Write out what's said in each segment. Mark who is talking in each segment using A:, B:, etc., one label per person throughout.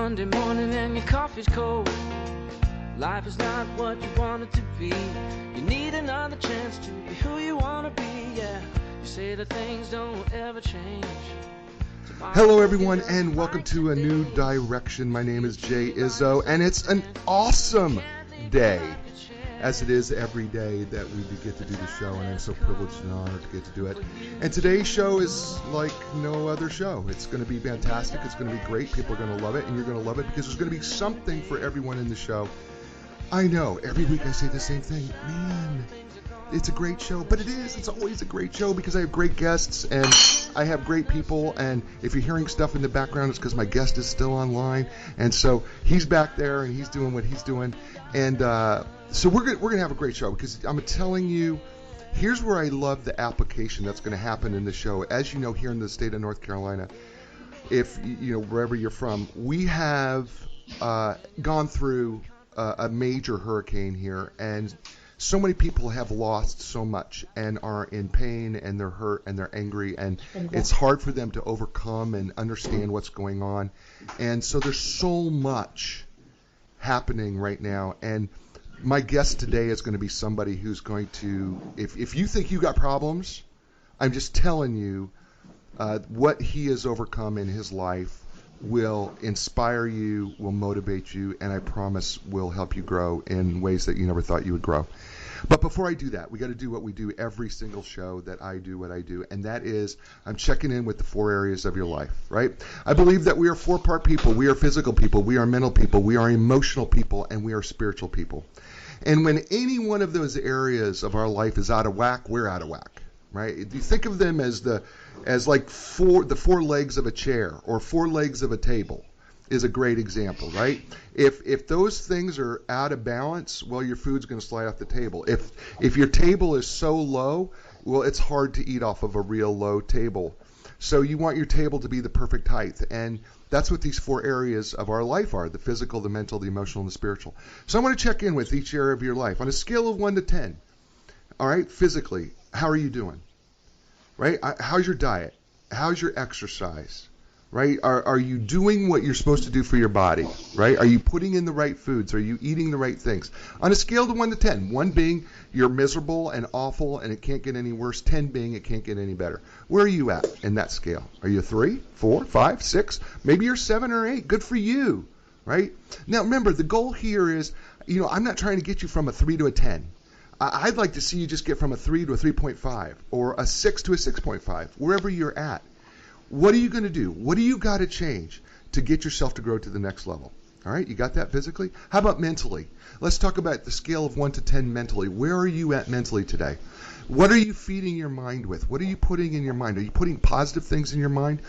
A: Monday morning and your coffee's cold. Life is not what you want it to be. You need another chance to be who you want to be, yeah. You say that things don't ever change.
B: Hello everyone and welcome to A New Direction. My name is Jay Izzo and it's an awesome day, as it is every day that we get to do the show, and I'm so privileged and honored to get to do it. And today's show is like no other show. It's going to be fantastic. It's going to be great. People are going to love it, and you're going to love it because there's going to be something for everyone in the show. I know, every week I say the same thing. Man, it's a great show, but it is. It's always a great show because I have great guests and I have great people, and if you're hearing stuff in the background, it's because my guest is still online, and so he's back there and he's doing what he's doing, and so we're gonna have a great show because I'm telling you, here's where I love the application that's going to happen in the show. As you know, here in the state of North Carolina, if you know wherever you're from, we have gone through a major hurricane here, and so many people have lost so much and are in pain and they're hurt and they're angry, and it's hard for them to overcome and understand what's going on. And so there's so much happening right now, and my guest today is going to be somebody who's going to, if you think you got problems, I'm just telling you what he has overcome in his life will inspire you, will motivate you, and I promise will help you grow in ways that you never thought you would grow. But before I do that, we got to do what we do every single show that I do what I do, and that is I'm checking in with the 4 areas of your life, right? I believe that we are 4-part people. We are physical people, we are mental people, we are emotional people, and we are spiritual people. And when any one of those areas of our life is out of whack, we're out of whack, right? You think of them as like the 4 legs of a chair or 4 legs of a table is a great example, right? If those things are out of balance, well, your food's going to slide off the table. If your table is so low, well, it's hard to eat off of a real low table. So you want your table to be the perfect height, and that's what these 4 areas of our life are: the physical, the mental, the emotional, and the spiritual. So I want to check in with each area of your life on a scale of 1 to 10. All right, physically, how are you doing? Right? How's your diet? How's your exercise? Right? Are you doing what you're supposed to do for your body? Right? Are you putting in the right foods? Are you eating the right things? On a scale of 1 to 10, 1 being you're miserable and awful and it can't get any worse, 10 being it can't get any better. Where are you at in that scale? Are you 3, 4, 5, 6? Maybe you're 7 or 8. Good for you. Right? Now remember, the goal here is, I'm not trying to get you from a 3 to a 10. I'd like to see you just get from a 3 to a 3.5 or a 6 to a 6.5, wherever you're at. What are you going to do? What do you got to change to get yourself to grow to the next level? All right, you got that physically? How about mentally? Let's talk about the scale of 1 to 10 mentally. Where are you at mentally today? What are you feeding your mind with? What are you putting in your mind? Are you putting positive things in your mind?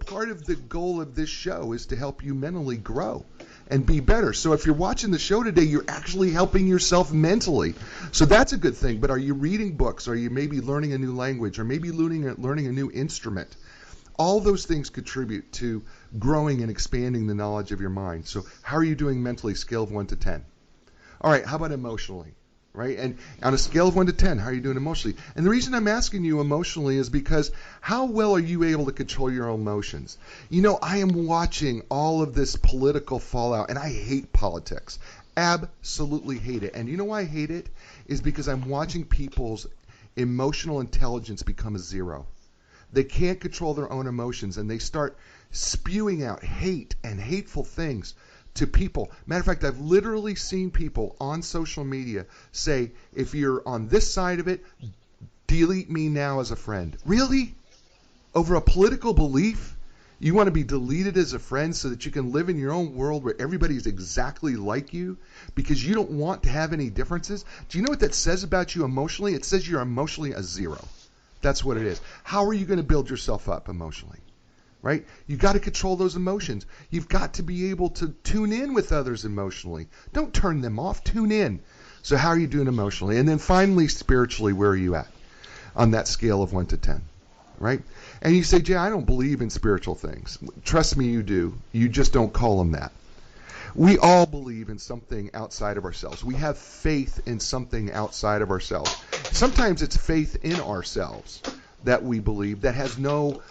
B: Part of the goal of this show is to help you mentally grow and be better. So if you're watching the show today, you're actually helping yourself mentally. So that's a good thing. But are you reading books? Are you maybe learning a new language? Or maybe learning a new instrument? All those things contribute to growing and expanding the knowledge of your mind. So how are you doing mentally, scale of 1 to 10? All right, how about emotionally? Right? And on a scale of 1 to 10, how are you doing emotionally? And the reason I'm asking you emotionally is because how well are you able to control your emotions? I am watching all of this political fallout, and I hate politics. Absolutely hate it. And you know why I hate it? Is because I'm watching people's emotional intelligence become a 0. They can't control their own emotions, and they start spewing out hate and hateful things to people. Matter of fact, I've literally seen people on social media say, if you're on this side of it, delete me now as a friend. Really? Over a political belief? You want to be deleted as a friend so that you can live in your own world where everybody's exactly like you because you don't want to have any differences? Do you know what that says about you emotionally? It says you're emotionally a 0. That's what it is. How are you going to build yourself up emotionally? Right? You've got to control those emotions. You've got to be able to tune in with others emotionally. Don't turn them off. Tune in. So how are you doing emotionally? And then finally, spiritually, where are you at on that scale of 1 to 10? Right? And you say, Jay, I don't believe in spiritual things. Trust me, you do. You just don't call them that. We all believe in something outside of ourselves. We have faith in something outside of ourselves. Sometimes it's faith in ourselves that we believe that has no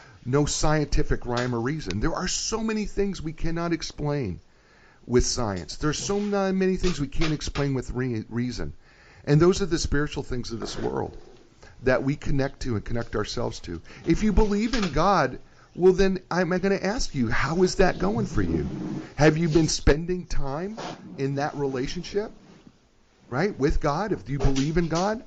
B: scientific rhyme or reason. There are so many things we cannot explain with science. There's so many things we can't explain with reason. And those are the spiritual things of this world that we connect to and connect ourselves to. If you believe in God, well then I'm going to ask you, how is that going for you? Have you been spending time in that relationship, right, with God? If you believe in God?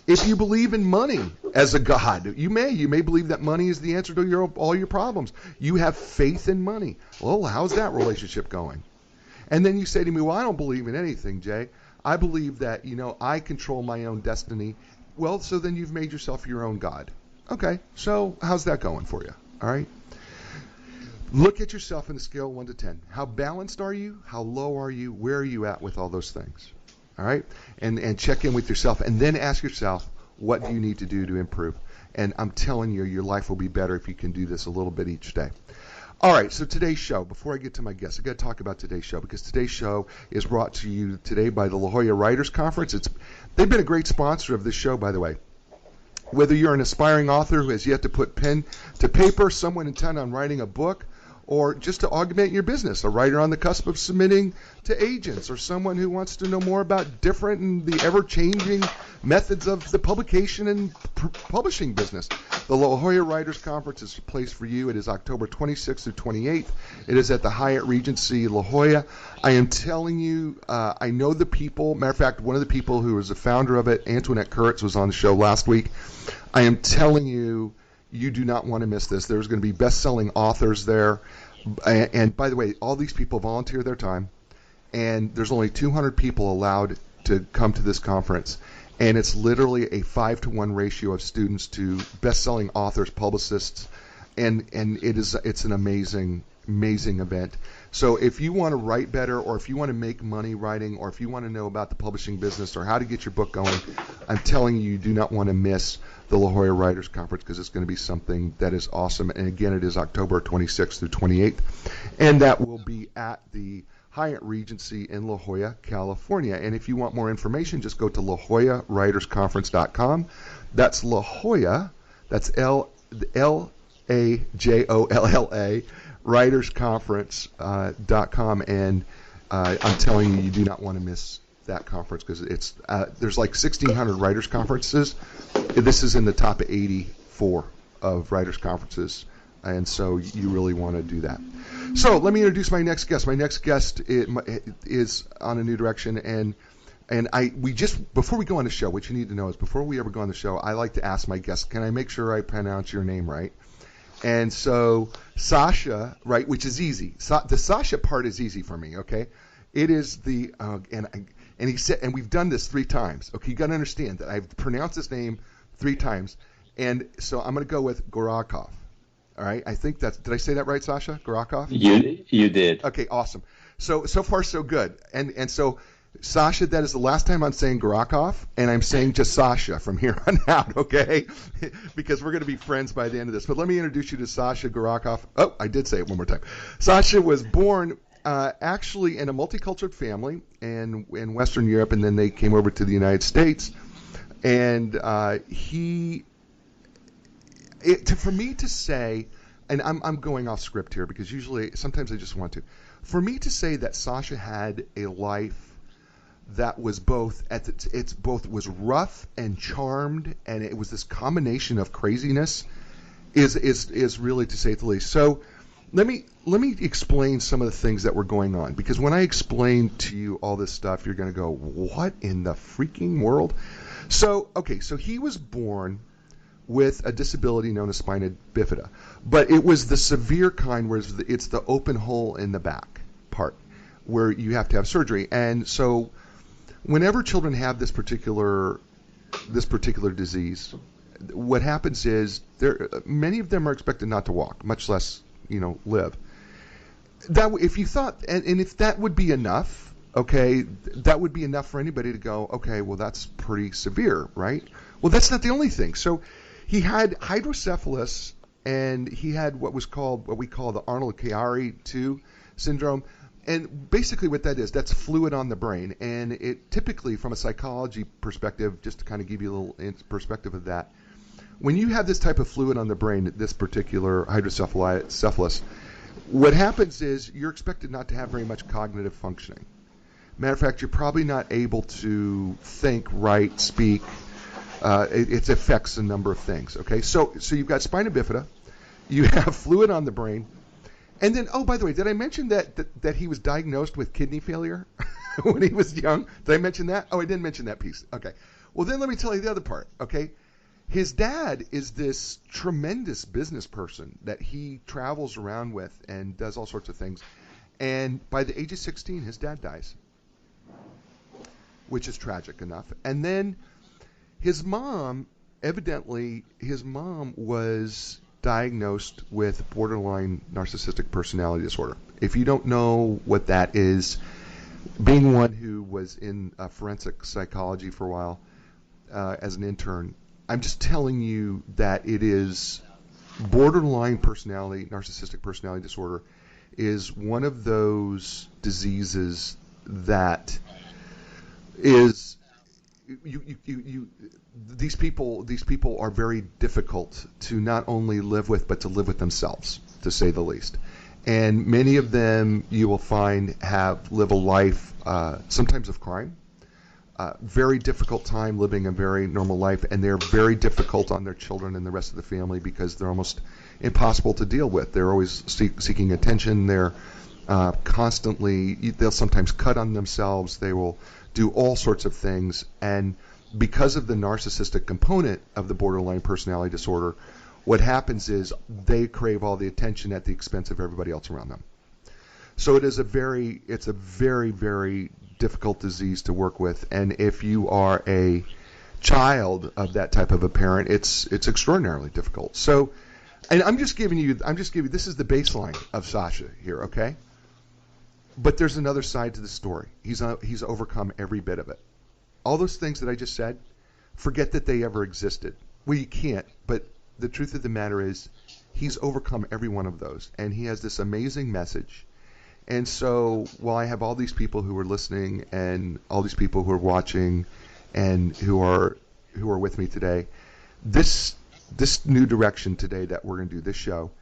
B: If you believe in money as a God, you may believe that money is the answer to all your problems. You have faith in money. Well, how's that relationship going? And then you say to me, well, I don't believe in anything, Jay. I believe that, I control my own destiny. Well, so then you've made yourself your own God. Okay, so how's that going for you? All right? Look at yourself in a scale of 1 to 10. How balanced are you? How low are you? Where are you at with all those things? All right? And check in with yourself, and then ask yourself, what do you need to do to improve? And I'm telling you, your life will be better if you can do this a little bit each day. All right, so today's show, before I get to my guests, I've got to talk about today's show, because today's show is brought to you today by the La Jolla Writers Conference. They've been a great sponsor of this show, by the way. Whether you're an aspiring author who has yet to put pen to paper, someone intent on writing a book, or just to augment your business, a writer on the cusp of submitting to agents, or someone who wants to know more about different and the ever-changing methods of the publication and publishing business. The La Jolla Writers Conference is a place for you. It is October 26th through 28th. It is at the Hyatt Regency La Jolla. I am telling you, I know the people. Matter of fact, one of the people who was the founder of it, Antoinette Kurtz, was on the show last week. I am telling you, you do not want to miss this. There's going to be best-selling authors there. And by the way, all these people volunteer their time, and there's only 200 people allowed to come to this conference. And it's literally a 5-to-1 ratio of students to best-selling authors, publicists, and it's an amazing event. So if you want to write better, or if you want to make money writing, or if you want to know about the publishing business or how to get your book going, I'm telling you, you do not want to miss the La Jolla Writers Conference, because it's going to be something that is awesome. And again, it is October 26th through 28th, and that will be at the Hyatt Regency in La Jolla, California. And if you want more information, just go to LaJollaWritersConference.com. That's La Jolla, that's LAJOLLA, WritersConference.com. And I'm telling you, you do not want to miss that conference, because there's like 1,600 writers conferences. This is in the top 84 of writers conferences, and so you really want to do that. So let me introduce my next guest. My next guest is on a new direction, and before we go on the show, what you need to know is, before we ever go on the show, I like to ask my guests, can I make sure I pronounce your name right? And so Sascha, right, which is easy. The Sascha part is easy for me, okay? It is the and he said, and we've done this 3 times. Okay, you got to understand that I've pronounced his name 3 times, and so I'm going to go with Gorokhoff. All right, I think did I say that right, Sascha? Gorokhoff?
C: You did.
B: Okay, awesome. So far so good. And so Sascha, that is the last time I'm saying Gorokhoff, and I'm saying just Sascha from here on out, okay? Because we're going to be friends by the end of this. But let me introduce you to Sascha Gorokhoff. Oh, I did say it one more time. Sascha was born actually in a multicultural family in Western Europe, and then they came over to the United States. And for me to say, and I'm going off script here, because sometimes I just want to. For me to say that Sascha had a life that was both was rough and charmed, and it was this combination of craziness, is really, to say the least. So let me explain some of the things that were going on, because when I explain to you all this stuff, you're going to go, what in the freaking world? So he was born with a disability known as Spina Bifida, but it was the severe kind, where it's the open hole in the back part where you have to have surgery. And so whenever children have this particular disease, what happens is many of them are expected not to walk, much less live. That if you thought, and if that would be enough, okay, that would be enough for anybody to go, okay, well, that's pretty severe, right? Well, that's not the only thing. So he had hydrocephalus, and he had what we call the Arnold-Chiari 2 syndrome. And basically what that is, that's fluid on the brain. And it typically, from a psychology perspective, just to kind of give you a little perspective of that, when you have this type of fluid on the brain, this particular hydrocephalus, what happens is you're expected not to have very much cognitive functioning. Matter of fact, you're probably not able to think, write, speak. It affects a number of things. Okay, so you've got spina bifida, you have fluid on the brain, and then, oh, by the way, did I mention that he was diagnosed with kidney failure when he was young? Did I mention that? Oh, I didn't mention that piece. Okay, well then let me tell you the other part. Okay, his dad is this tremendous business person that he travels around with and does all sorts of things, and by the age of 16, his dad dies, which is tragic enough. And then his mom, evidently, his mom was diagnosed with borderline narcissistic personality disorder. If you don't know what that is, being one who was in forensic psychology for a while as an intern, I'm just telling you that it is borderline personality, narcissistic personality disorder is one of those diseases that is these people are very difficult to not only live with but to live with themselves, to say the least. And many of them you will find live a life sometimes of crime, very difficult time living a very normal life, and they're very difficult on their children and the rest of the family because they're almost impossible to deal with. They're always seeking attention. They're constantly, they'll sometimes cut on themselves. They will do all sorts of things, and because of the narcissistic component of the borderline personality disorder, what happens is they crave all the attention at the expense of everybody else around them. So it's a very, very difficult disease to work with, and if you are a child of that type of a parent, it's extraordinarily difficult. So, and I'm just giving you, this is the baseline of Sascha here, okay? But there's another side to the story. He's overcome every bit of it. All those things that I just said, forget that they ever existed. Well, you can't, but the truth of the matter is he's overcome every one of those, and he has this amazing message. And so while I have all these people who are listening and all these people who are watching and who are with me today, this new direction today that we're going to do, this show,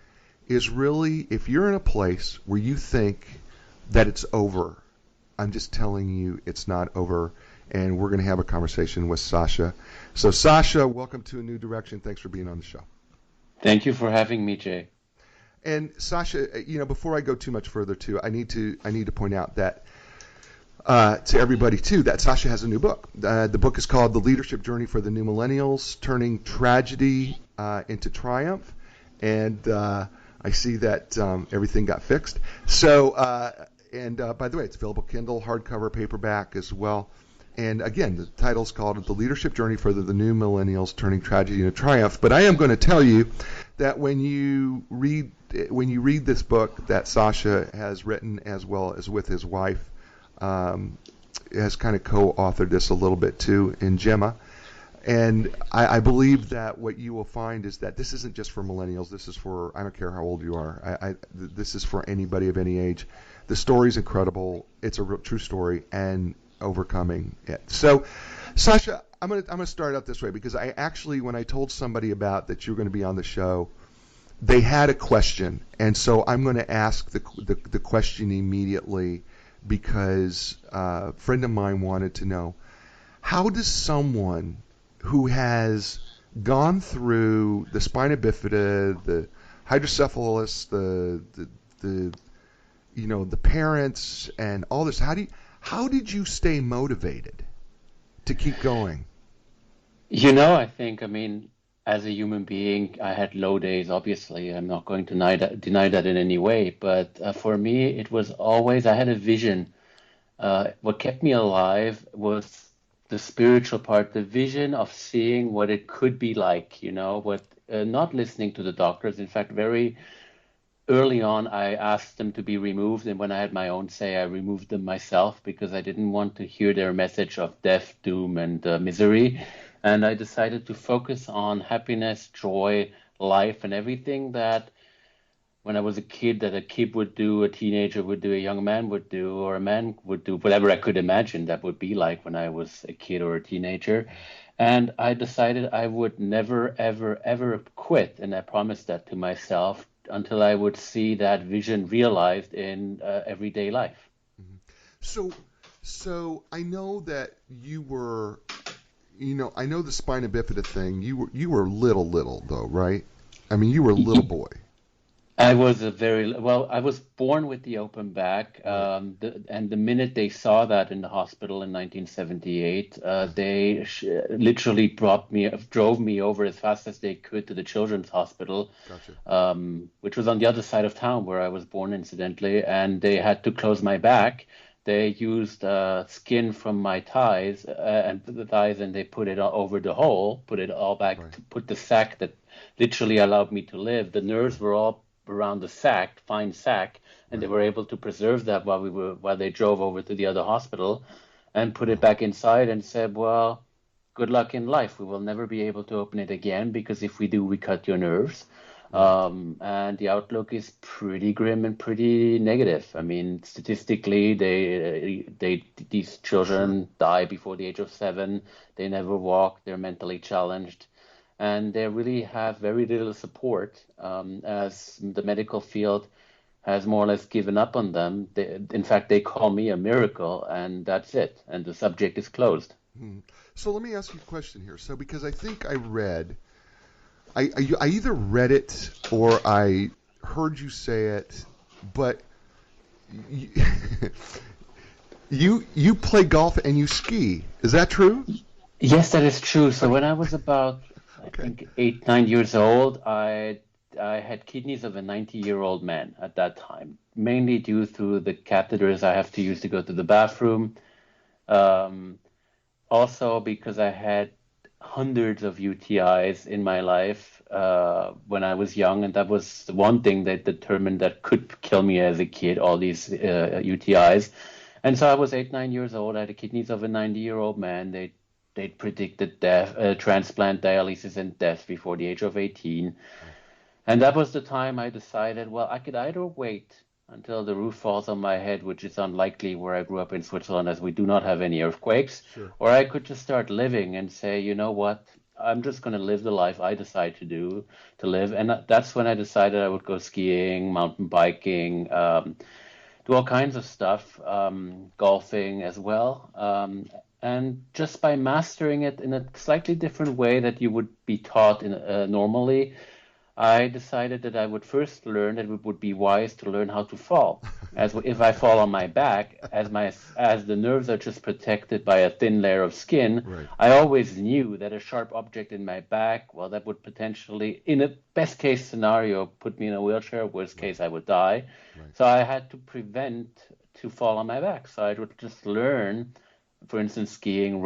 B: is really, if you're in a place where you think that it's over, I'm just telling you it's not over, and we're going to have a conversation with Sascha. So Sascha, welcome to A New Direction. Thanks for being on the show.
C: Thank you for having me, Jay.
B: And Sascha, before I go too much further, too, I need to point out that to everybody too that Sascha has a new book. The book is called The Leadership Journey for the New Millennials: Turning Tragedy into Triumph, and I see that everything got fixed. So. And by the way, it's available Kindle, hardcover, paperback as well. And again, the title's called The Leadership Journey for the New Millennials: Turning Tragedy into Triumph. But I am going to tell you that when you read this book that Sascha has written, as well as with his wife, has kind of co-authored this a little bit too in Gemma. And I believe that what you will find is that this isn't just for millennials. This is for, I don't care how old you are. This is for anybody of any age. The story's incredible. It's a real true story, and overcoming it. So, Sascha, I'm gonna start out this way because I actually, when I told somebody about that you were going to be on the show, they had a question, and so I'm going to ask the question immediately because a friend of mine wanted to know, how does someone who has gone through the spina bifida, the hydrocephalus, the parents and all this, how did you stay motivated to keep going?
C: I think, as a human being, I had low days, obviously. I'm not going to deny that in any way. But for me, it was always, I had a vision. What kept me alive was the spiritual part, the vision of seeing what it could be like, not listening to the doctors. In fact, very early on, I asked them to be removed, and when I had my own say, I removed them myself because I didn't want to hear their message of death, doom, and misery. And I decided to focus on happiness, joy, life, and everything that when I was a kid, that a kid would do, a teenager would do, a young man would do, or a man would do, whatever I could imagine that would be like when I was a kid or a teenager. And I decided I would never, ever, ever quit. And I promised that to myself until I would see that vision realized in everyday life.
B: So I know that you were, I know the spina bifida thing. You were little though, right? I mean, you were a little boy.
C: I was I was born with the open back,
B: Right.
C: and the minute they saw that in the hospital in 1978, they literally drove me over as fast as they could to the Children's Hospital,
B: Gotcha.
C: which was on the other side of town where I was born, incidentally, and they had to close my back. They used skin from my thighs and they put it all over the hole, put it all back,
B: Right.
C: to put the sac that literally allowed me to live. The nerves were all around the sac, fine sac, and they
B: Right.
C: were able to preserve that while they drove over to the other hospital and put it back inside and said, well, good luck in life. We will never be able to open it again because if we do, we cut your nerves.
B: Right.
C: And the outlook is pretty grim and pretty negative. I mean, statistically, these
B: Sure.
C: children die before the age of 7. They never walk. They're mentally challenged, and they really have very little support, as the medical field has more or less given up on them. In fact, they call me a miracle, and that's it. And the subject is closed.
B: So let me ask you a question here. So because I think I either read it or I heard you say it, but you, you play golf and you ski. Is that true?
C: Yes, that is true. So when I was about, I
B: Okay.
C: think, 8, 9 years old, I had kidneys of a 90-year-old man at that time, mainly due to the catheters I have to use to go to the bathroom. Um, Also because I had hundreds of UTIs in my life when I was young, and that was the one thing that determined that could kill me as a kid, all these UTIs. And so I was 8, 9 years old. I had the kidneys of a 90-year-old man. They predicted death, transplant, dialysis, and death before the age of 18. And that was the time I decided, well, I could either wait until the roof falls on my head, which is unlikely where I grew up in Switzerland, as we do not have any earthquakes,
B: Sure.
C: or I could just start living and say, you know what, I'm just going to live the life I decide to live. And that's when I decided I would go skiing, mountain biking, do all kinds of stuff, golfing as well. And just by mastering it in a slightly different way that you would be taught normally, I decided that I would first learn that it would be wise to learn how to fall. As if I fall on my back, as the nerves are just protected by a thin layer of skin,
B: Right.
C: I always knew that a sharp object in my back, well, that would potentially, in a best case scenario, put me in a wheelchair. Worst case, I would die.
B: Right.
C: So I had to prevent to fall on my back. So I would just learn, for instance, skiing,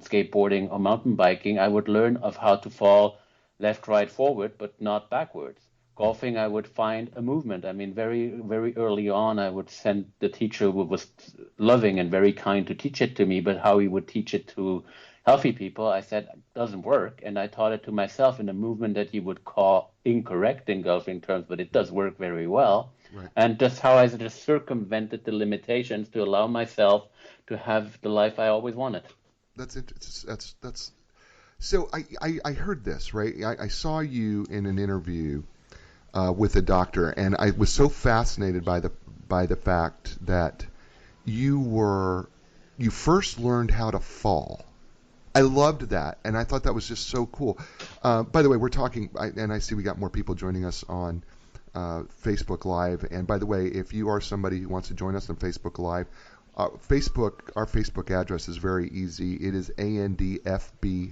C: skateboarding, or mountain biking. I would learn of how to fall left, right, forward, but not backwards. Golfing, I would find a movement. I mean, very, very early on, I would send the teacher who was loving and very kind to teach it to me, but how he would teach it to healthy people, I said, it doesn't work. And I taught it to myself in a movement that you would call incorrect in golfing terms, but it does work very well.
B: Right.
C: And just how I just circumvented the limitations to allow myself to have the life I always wanted.
B: That's it. That's. So I heard this, right? I saw you in an interview with a doctor, and I was so fascinated by the fact that you first learned how to fall. I loved that, and I thought that was just so cool. By the way, we're talking, and I see we got more people joining us on Facebook Live. And by the way, if you are somebody who wants to join us on Facebook Live, our Facebook address is very easy. It is ANDFB.com.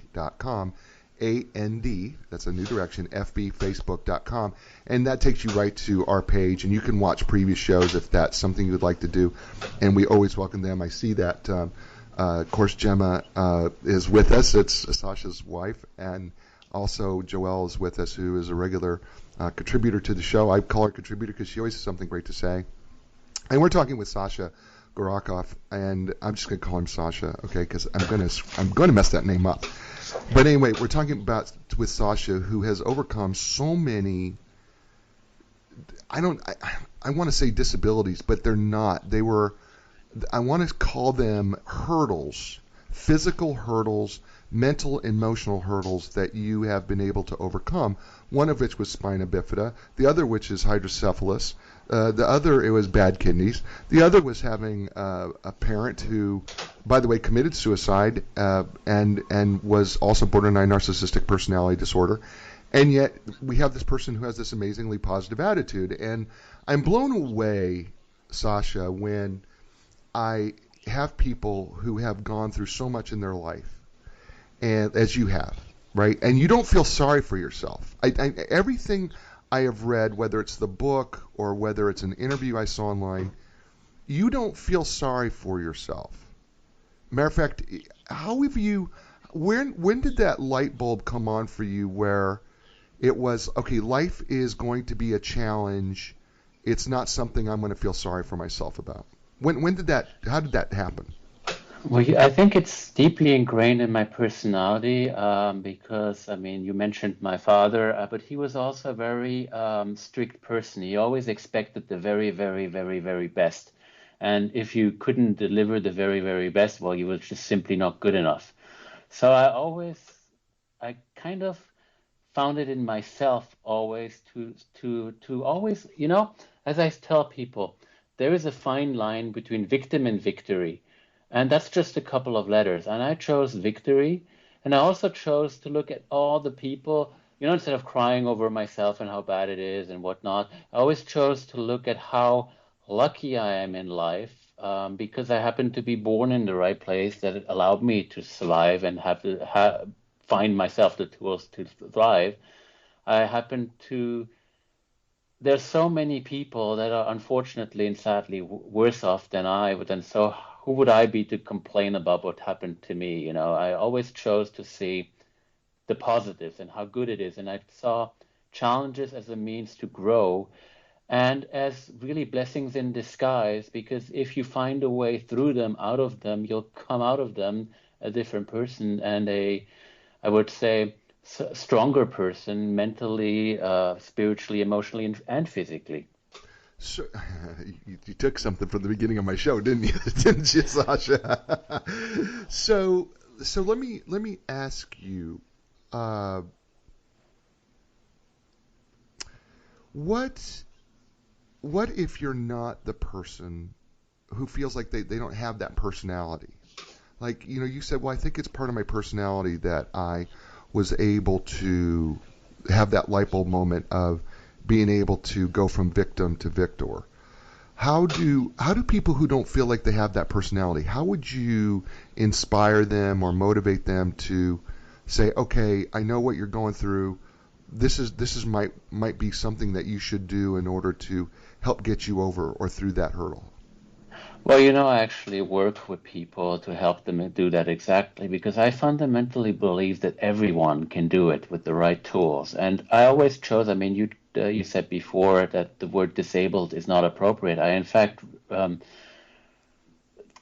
B: AND, that's a new direction, FBFacebook.com. And that takes you right to our page, and you can watch previous shows if that's something you would like to do. And we always welcome them. I see that, of course, Gemma is with us. It's Sascha's wife. And also Joelle is with us, who is a regular contributor to the show. I call her contributor because she always has something great to say. And we're talking with Sascha Gorokhoff, and I'm just going to call him Sascha, okay, because I'm going to mess that name up. But anyway, we're talking about with Sascha, who has overcome so many. I want to say disabilities, but they're not. I want to call them hurdles physical hurdles, mental, emotional hurdles that you have been able to overcome, one of which was spina bifida, the other which is hydrocephalus, the other, it was bad kidneys, the other was having a parent who, by the way, committed suicide and was also borderline narcissistic personality disorder. And yet we have this person who has this amazingly positive attitude. And I'm blown away, Sascha, when I have people who have gone through so much in their life, and as you have, right? And you don't feel sorry for yourself. Everything I have read, whether it's the book or whether it's an interview I saw online, you don't feel sorry for yourself. Matter of fact, how have you, when did that light bulb come on for you where it was, okay, life is going to be a challenge. It's not something I'm going to feel sorry for myself about. When did that, how did that happen?
C: Well, I think it's deeply ingrained in my personality because, I mean, you mentioned my father, but he was also a very strict person. He always expected the very, very, very, very best. And if you couldn't deliver the very, very best, well, you were just simply not good enough. So I kind of found it in myself always to always, as I tell people, there is a fine line between victim and victory. And that's just a couple of letters. And I chose victory. And I also chose to look at all the people, instead of crying over myself and how bad it is and whatnot, I always chose to look at how lucky I am in life because I happened to be born in the right place that allowed me to survive and find myself the tools to thrive. There's so many people that are unfortunately and sadly worse off than I would, and so who would I be to complain about what happened to me? I always chose to see the positives and how good it is, and I saw challenges as a means to grow and as really blessings in disguise, because if you find a way through them, out of them, you'll come out of them a different person and I would say, stronger person mentally, spiritually, emotionally, and physically.
B: So, you took something from the beginning of my show, didn't you? Didn't you, Sascha? So let me ask you, what if you're not the person who feels like they don't have that personality? Like, you said, well, I think it's part of my personality that I was able to have that light bulb moment of being able to go from victim to victor. How do people who don't feel like they have that personality, how would you inspire them or motivate them to say, okay, I know what you're going through. This might be something that you should do in order to help get you over or through that hurdle?
C: Well, I actually work with people to help them do that exactly because I fundamentally believe that everyone can do it with the right tools. And I always chose, you said before that the word disabled is not appropriate. I, in fact,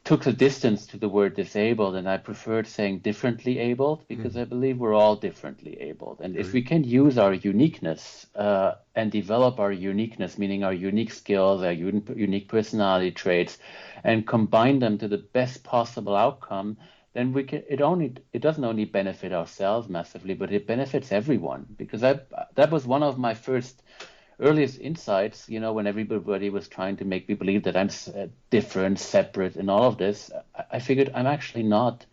C: took a distance to the word disabled, and I preferred saying differently abled because I believe we're all differently abled. And if we can use our uniqueness and develop our uniqueness, meaning our unique skills, our unique personality traits, and combine them to the best possible outcome, then we can. It doesn't only benefit ourselves massively, but it benefits everyone. Because that was one of my earliest insights, when everybody was trying to make me believe that I'm different, separate, and all of this. I figured I'm actually not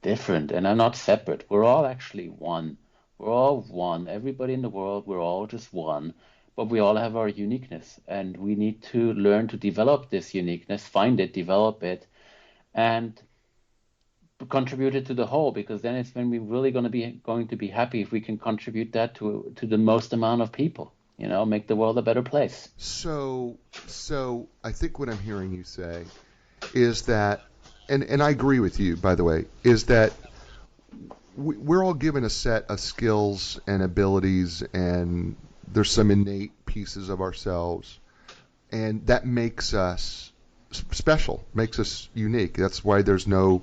C: different and I'm not separate. We're all actually one. We're all one. Everybody in the world, we're all just one. But we all have our uniqueness, and we need to learn to develop this uniqueness, find it, develop it, and contribute it to the whole, because then it's when we're really going to be happy if we can contribute that to the most amount of people. Make the world a better place.
B: So I think what I'm hearing you say is that, and I agree with you, by the way, is that we're all given a set of skills and abilities, and there's some innate pieces of ourselves, and that makes us special, makes us unique. That's why there's no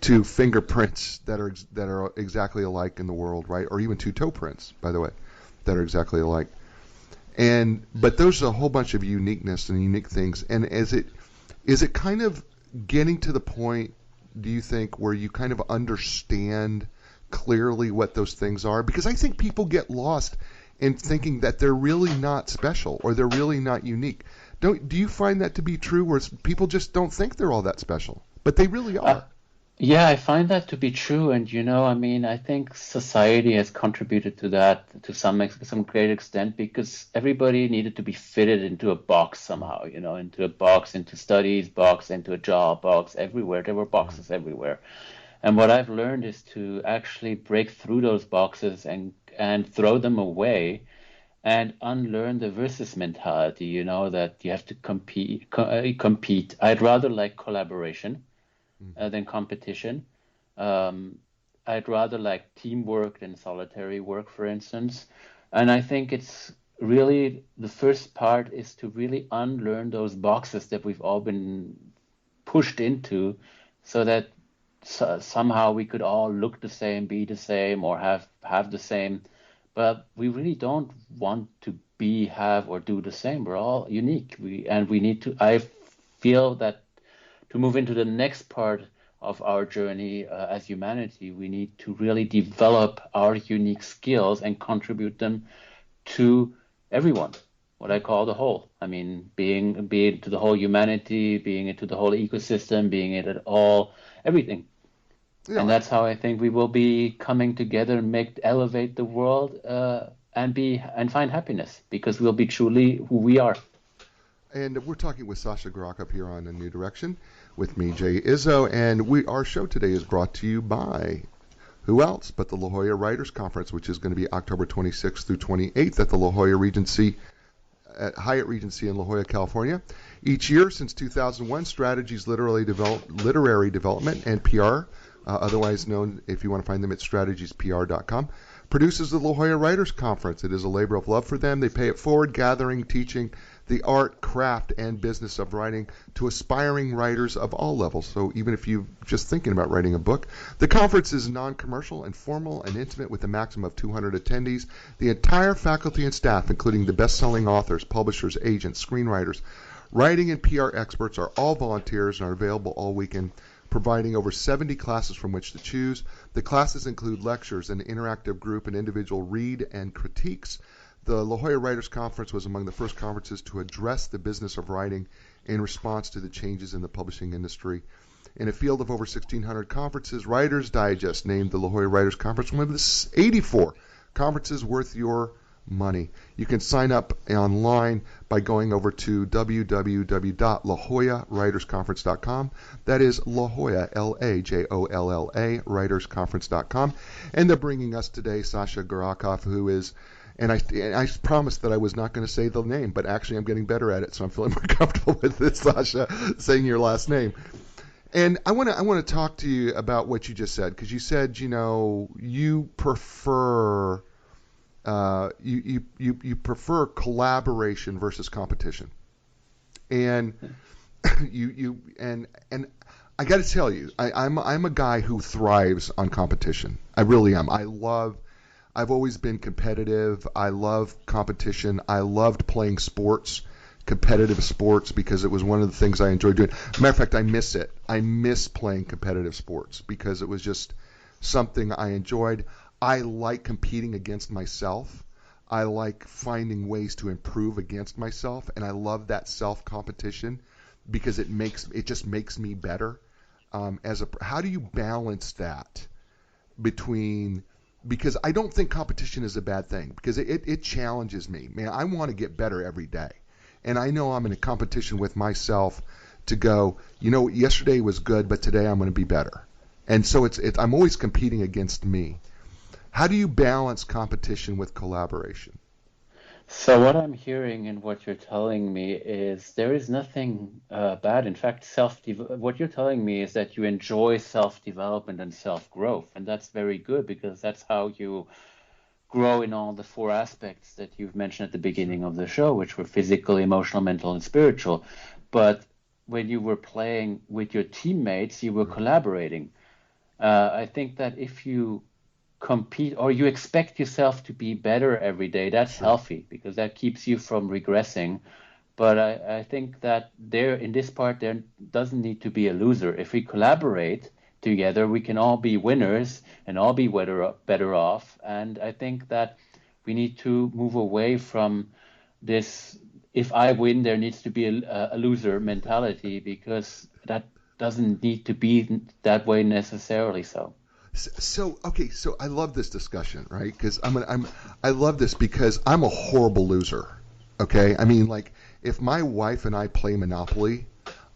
B: two fingerprints that are exactly alike in the world, right? Or even two toe prints, by the way, that are exactly alike. But there's a whole bunch of uniqueness and unique things. And is it kind of getting to the point do you think, where you kind of understand clearly what those things are? Because I think people get lost in thinking that they're really not special or they're really not unique. Do you find that to be true, where people just don't think they're all that special, but they really are?
C: Yeah, I find that to be true. And, I mean, I think society has contributed to that to some great extent, because everybody needed to be fitted into a box somehow, into a box, into studies, box, into a job, box, everywhere. There were boxes everywhere. And what I've learned is to actually break through those boxes and throw them away and unlearn the versus mentality, that you have to compete. I'd rather like collaboration than competition. I'd rather like teamwork than solitary work, for instance. And I think it's really the first part is to really unlearn those boxes that we've all been pushed into, so that somehow we could all look the same, be the same, or have the same. But we really don't want to be, have, or do the same. We're all unique. We need to. I feel that to move into the next part of our journey as humanity, we need to really develop our unique skills and contribute them to everyone, what I call the whole. I mean, being to the whole humanity, being into the whole ecosystem, being it at all, everything. Yeah. And that's how I think we will be coming together and elevate the world and find happiness, because we'll be truly who we are.
B: And we're talking with Sascha Gorokhoff here on A New Direction with me, Jay Izzo, and our show today is brought to you by who else but the La Jolla Writers Conference, which is going to be October 26th through 28th at the La Jolla Regency at Hyatt Regency in La Jolla, California. Each year since 2001, Strategies Literary Development and PR, otherwise known, if you want to find them, at strategiespr.com, produces the La Jolla Writers Conference. It is a labor of love for them. They pay it forward, gathering, teaching the art, craft, and business of writing to aspiring writers of all levels. So even if you're just thinking about writing a book, the conference is non-commercial and formal and intimate with a maximum of 200 attendees. The entire faculty and staff, including the best-selling authors, publishers, agents, screenwriters, writing and PR experts, are all volunteers and are available all weekend, providing over 70 classes from which to choose. The classes include lectures, an interactive group, and individual read and critiques. The La Jolla Writers Conference was among the first conferences to address the business of writing in response to the changes in the publishing industry. In a field of over 1,600 conferences, Writers Digest named the La Jolla Writers Conference one of the 84 conferences worth your money. You can sign up online by going over to www.lajollawritersconference.com. That is La Jolla, Lajolla, writersconference.com. And they're bringing us today Sascha Gorokhoff, who is, and I promised that I was not going to say the name, but actually I'm getting better at it, so I'm feeling more comfortable with this, Sascha, saying your last name. And I want to talk to you about what you just said, because you said, you prefer you prefer collaboration versus competition, and and I got to tell you, I'm a guy who thrives on competition. I really am. I've always been competitive. I love competition. I loved playing sports, competitive sports, because it was one of the things I enjoyed doing. Matter of fact, I miss it. I miss playing competitive sports because it was just something I enjoyed. I like competing against myself. I like finding ways to improve against myself, and I love that self-competition because it just makes me better. How do you balance that because I don't think competition is a bad thing, because it challenges me. Man, I want to get better every day. And I know I'm in a competition with myself to go, yesterday was good, but today I'm going to be better. And so I'm always competing against me. How do you balance competition with collaboration?
C: So what I'm hearing and what you're telling me is there is nothing bad. In fact, what you're telling me is that you enjoy self-development and self-growth. And that's very good, because that's how you grow in all the four aspects that you've mentioned at the beginning of the show, which were physical, emotional, mental, and spiritual. But when you were playing with your teammates, you were collaborating. I think that if you compete or you expect yourself to be better every day, that's healthy, because that keeps you from regressing. But I think that in this part there doesn't need to be a loser. If we collaborate, together. We can all be winners and all be better off. And I think that we need to move away from this, if I win, there needs to be a loser mentality, because that doesn't need to be that way necessarily.
B: So I love this discussion, right? Because I love this because I'm a horrible loser. Okay, I mean, like, if my wife and I play Monopoly,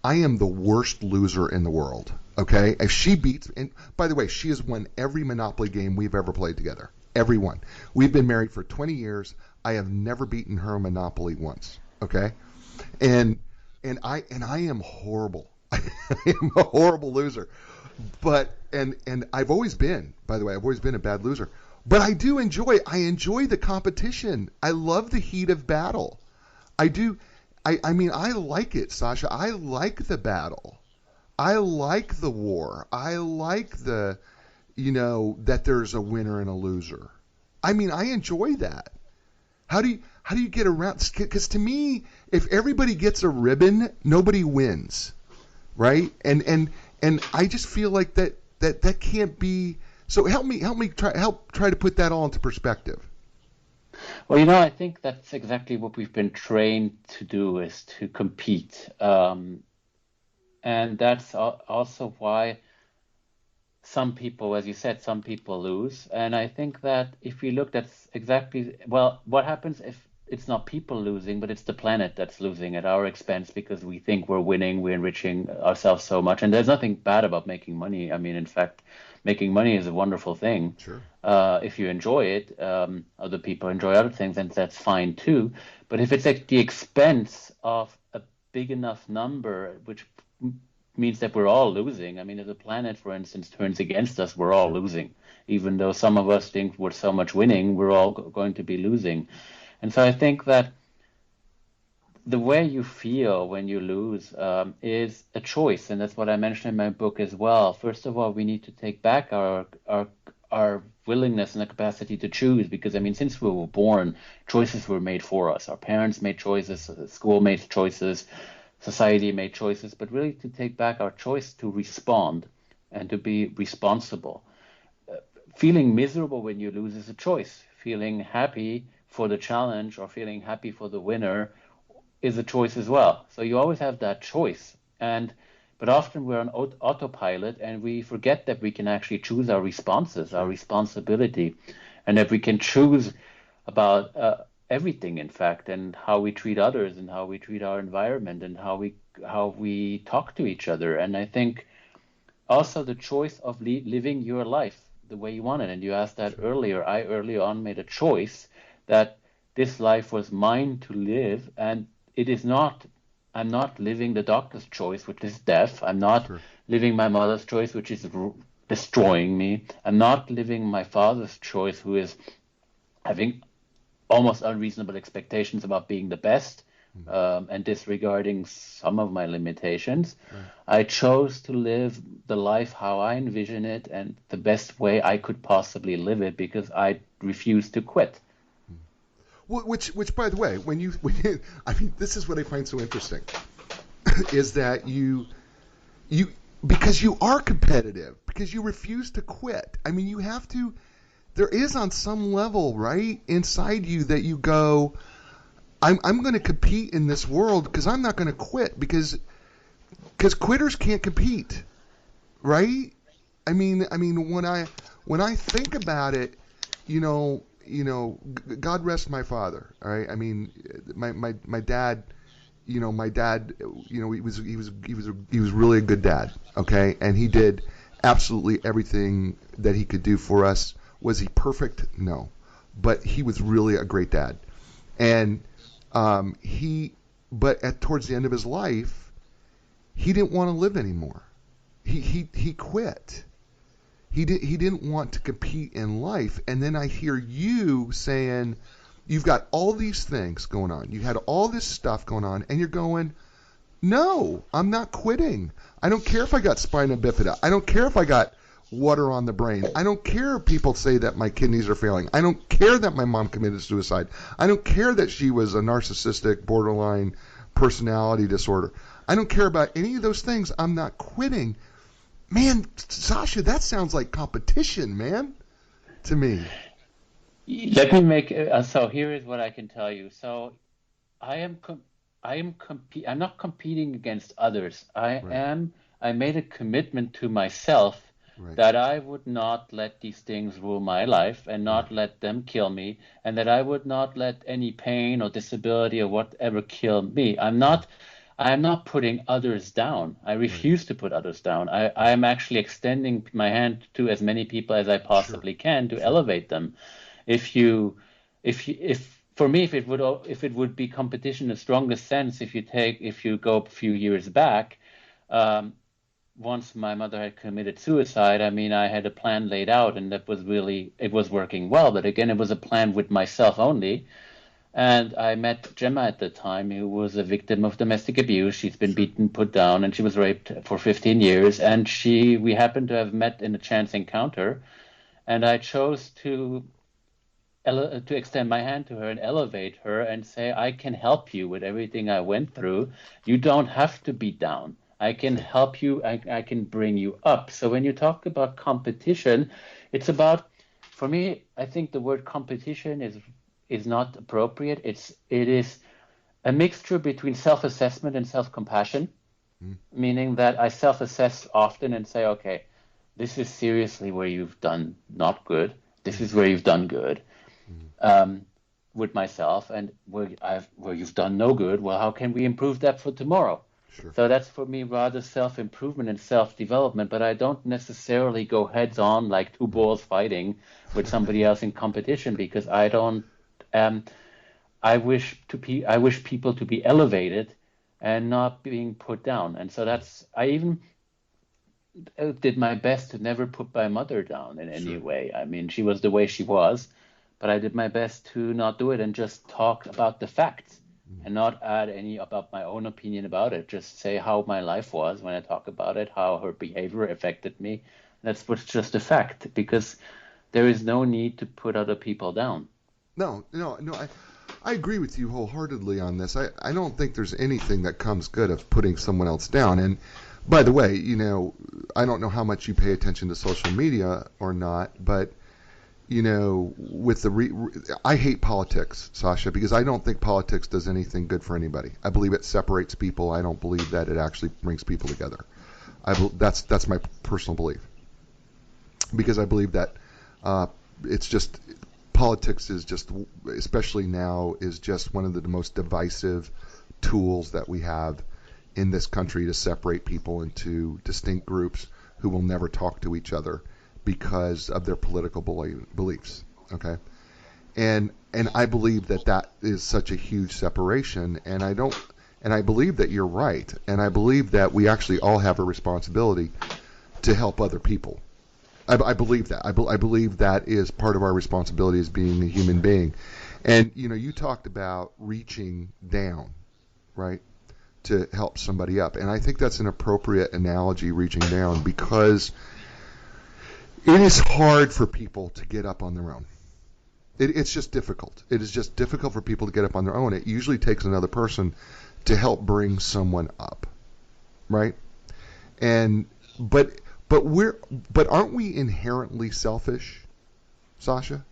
B: I am the worst loser in the world. Okay, if she beats, and by the way, she has won every Monopoly game we've ever played together. Every one. We've been married for 20 years. I have never beaten her in Monopoly once. Okay, and I am horrible. I am a horrible loser. But and I've always been, by the way, I've always been a bad loser. But I enjoy the competition. I love the heat of battle. I do. I mean, I like it, Sascha. I like the battle. I like the war. I like the, that there's a winner and a loser. I mean, I enjoy that. How do you get around? Because to me, if everybody gets a ribbon, nobody wins, right? And I just feel like that can't be. So help me try to put that all into perspective.
C: Well, I think that's exactly what we've been trained to do, is to compete. And that's also why some people, as you said, some people lose. And I think that if we looked at what happens if it's not people losing, but it's the planet that's losing at our expense because we think we're winning, we're enriching ourselves so much. And there's nothing bad about making money. I mean, in fact, making money is a wonderful thing.
B: Sure.
C: If you enjoy it, other people enjoy other things, and that's fine too. But if it's at the expense of a big enough number, which means that we're all losing. I mean, if the planet, for instance, turns against us, we're all losing. Even though some of us think we're so much winning, we're all going to be losing. And so I think that the way you feel when you lose is a choice, and that's what I mentioned in my book as well. First of all, we need to take back our willingness and the capacity to choose, because, I mean, since we were born, choices were made for us. Our parents made choices, school made choices, society made choices, but really to take back our choice to respond and to be responsible. Feeling miserable when you lose is a choice. Feeling happy for the challenge or feeling happy for the winner is a choice as well. So you always have that choice. But often we're on autopilot, and we forget that we can actually choose our responses, our responsibility, and that we can choose about everything, in fact, and how we treat others and how we treat our environment and how we talk to each other. And I think also the choice of living your life the way you want it. And you asked that earlier. I early on made a choice that this life was mine to live, and it is not. I'm not living the doctor's choice, which is death. I'm not living my mother's choice, which is destroying me. I'm not living my father's choice, who is having almost unreasonable expectations about being the best, and disregarding some of my limitations. I chose to live the life how I envision it and the best way I could possibly live it, because I refused to quit.
B: Which, by the way, when you, I mean, this is what I find so interesting, is that you, because you are competitive, because you refuse to quit. I mean, you have to. There is on some level, right, inside you that you go, I'm going to compete in this world because I'm not going to quit, because quitters can't compete, right? I mean when I think about it, God rest my father. All right, I mean my dad, he was really a good dad. Okay, and he did absolutely everything that he could do for us. Was he perfect? No, but he was really a great dad. And towards the end of his life, he didn't want to live anymore. He quit. He didn't want to compete in life. And then I hear you saying, you've got all these things going on. You had all this stuff going on, and you're going, no, I'm not quitting. I don't care if I got spina bifida. I don't care if I got water on the brain. I don't care if people say that my kidneys are failing. I don't care that my mom committed suicide. I don't care that she was a narcissistic borderline personality disorder. I don't care about any of those things. I'm not quitting. Man, Sascha, that sounds like competition, man, to me.
C: Let me make so here is what I can tell you. So I am com I'm not competing against others.
B: Right,
C: I made a commitment to myself
B: right,
C: that I would not let these things rule my life and
B: right,
C: not let them kill me, and that I would not let any pain or disability or whatever kill me. I'm not putting others down. I
B: right,
C: refuse to put others down. I
B: right.
C: am actually extending my hand to as many people as I
B: Sure,
C: possibly can to
B: sure.
C: elevate them. If you, if for me, if it would be competition in the strongest sense, if you go a few years back, um, once my mother had committed suicide, I mean, I had a plan laid out, and it was working well. But again, it was a plan with myself only. And I met Gemma at the time, who was a victim of domestic abuse. She's been
B: Sure.
C: beaten, put down, and she was raped for 15 years. And we happened to have met in a chance encounter, and I chose to extend my hand to her and elevate her and say, I can help you with everything I went through. You don't have to be down. I can help you. I can bring you up. So when you talk about competition, it's about, for me, I think the word competition is not appropriate. It is a mixture between self-assessment and self-compassion,
B: Mm,
C: meaning that I self-assess often and say, okay, this is seriously where you've done not good. This
B: mm,
C: is where you've done good,
B: mm.
C: um, with myself, and where you've done no good. Well, how can we improve that for tomorrow?
B: Sure.
C: So that's for me rather self-improvement and self-development, but I don't necessarily go heads on like two
B: Right.
C: bulls fighting with somebody else in competition because I don't. Um, I wish people to be elevated and not being put down, and so I even did my best to never put my mother down in any
B: Sure.
C: way. I mean, she was the way she was, but I did my best to not do it and just talk about the facts
B: Mm.
C: and not add any about my own opinion about it. Just say how my life was when I talk about it, how her behavior affected me. That's what's just a fact because there is no need to put other people down.
B: No, no, no. I agree with you wholeheartedly on this. I don't think there's anything that comes good of putting someone else down. And by the way, I don't know how much you pay attention to social media or not, but with I hate politics, Sascha, because I don't think politics does anything good for anybody. I believe it separates people. I don't believe that it actually brings people together. That's my personal belief, because I believe that it's just politics is just, especially now, is just one of the most divisive tools that we have in this country to separate people into distinct groups who will never talk to each other because of their political beliefs. Okay, and I believe that is such a huge separation, and I believe that you're right, and I believe that we actually all have a responsibility to help other people. I believe that. I believe that is part of our responsibility as being a human being. And you talked about reaching down, right, to help somebody up, and I think that's an appropriate analogy, reaching down, because it is hard for people to get up on their own. It's just difficult. It is just difficult for people to get up on their own. It usually takes another person to help bring someone up, right? And but but aren't we inherently selfish, Sascha?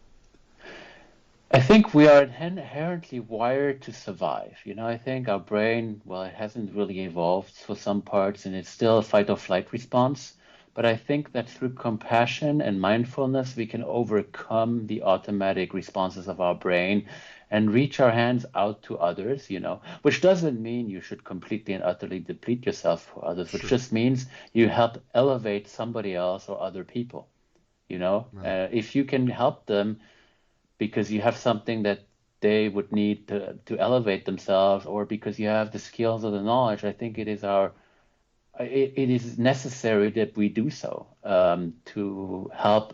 C: I think we are inherently wired to survive. I think our brain, well, it hasn't really evolved for some parts, and it's still a fight or flight response. But I think that through compassion and mindfulness, we can overcome the automatic responses of our brain and reach our hands out to others, which doesn't mean you should completely and utterly deplete yourself for others, which
B: Sure.
C: just means you help elevate somebody else or other people.
B: Right.
C: If you can help them because you have something that they would need to elevate themselves, or because you have the skills or the knowledge, I think it is necessary that we do so, to help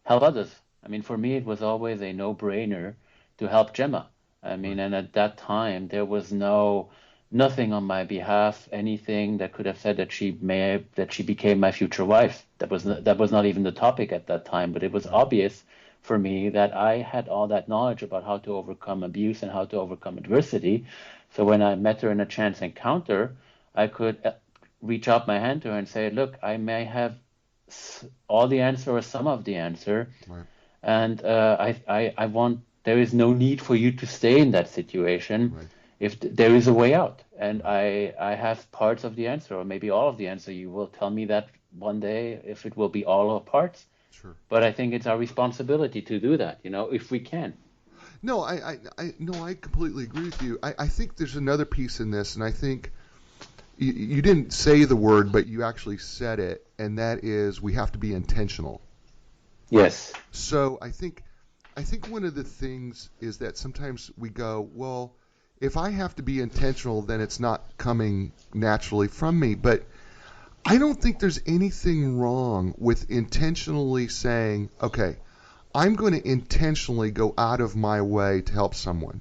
C: others. I mean, for me, it was always a no-brainer to help Gemma. I mean,
B: Right.
C: and at that time, there was nothing on my behalf, anything that could have said that she became my future wife. That was not even the topic at that time, but it was
B: Right.
C: obvious for me that I had all that knowledge about how to overcome abuse and how to overcome adversity. So when I met her in a chance encounter, I could reach out my hand to her and say, look, I may have all the answer or some of the answer,
B: Right.
C: and I want, there is no need for you to stay in that situation.
B: Right.
C: If there is a way out, and I have parts of the answer, or maybe all of the answer. You will tell me that one day, if it will be all or parts.
B: Sure.
C: But I think it's our responsibility to do that, if we can.
B: No, I completely agree with you. I think there's another piece in this, and I think you didn't say the word, but you actually said it, and that is we have to be intentional.
C: Yes.
B: So I think one of the things is that sometimes we go, well, if I have to be intentional, then it's not coming naturally from me. But I don't think there's anything wrong with intentionally saying, okay, I'm going to intentionally go out of my way to help someone,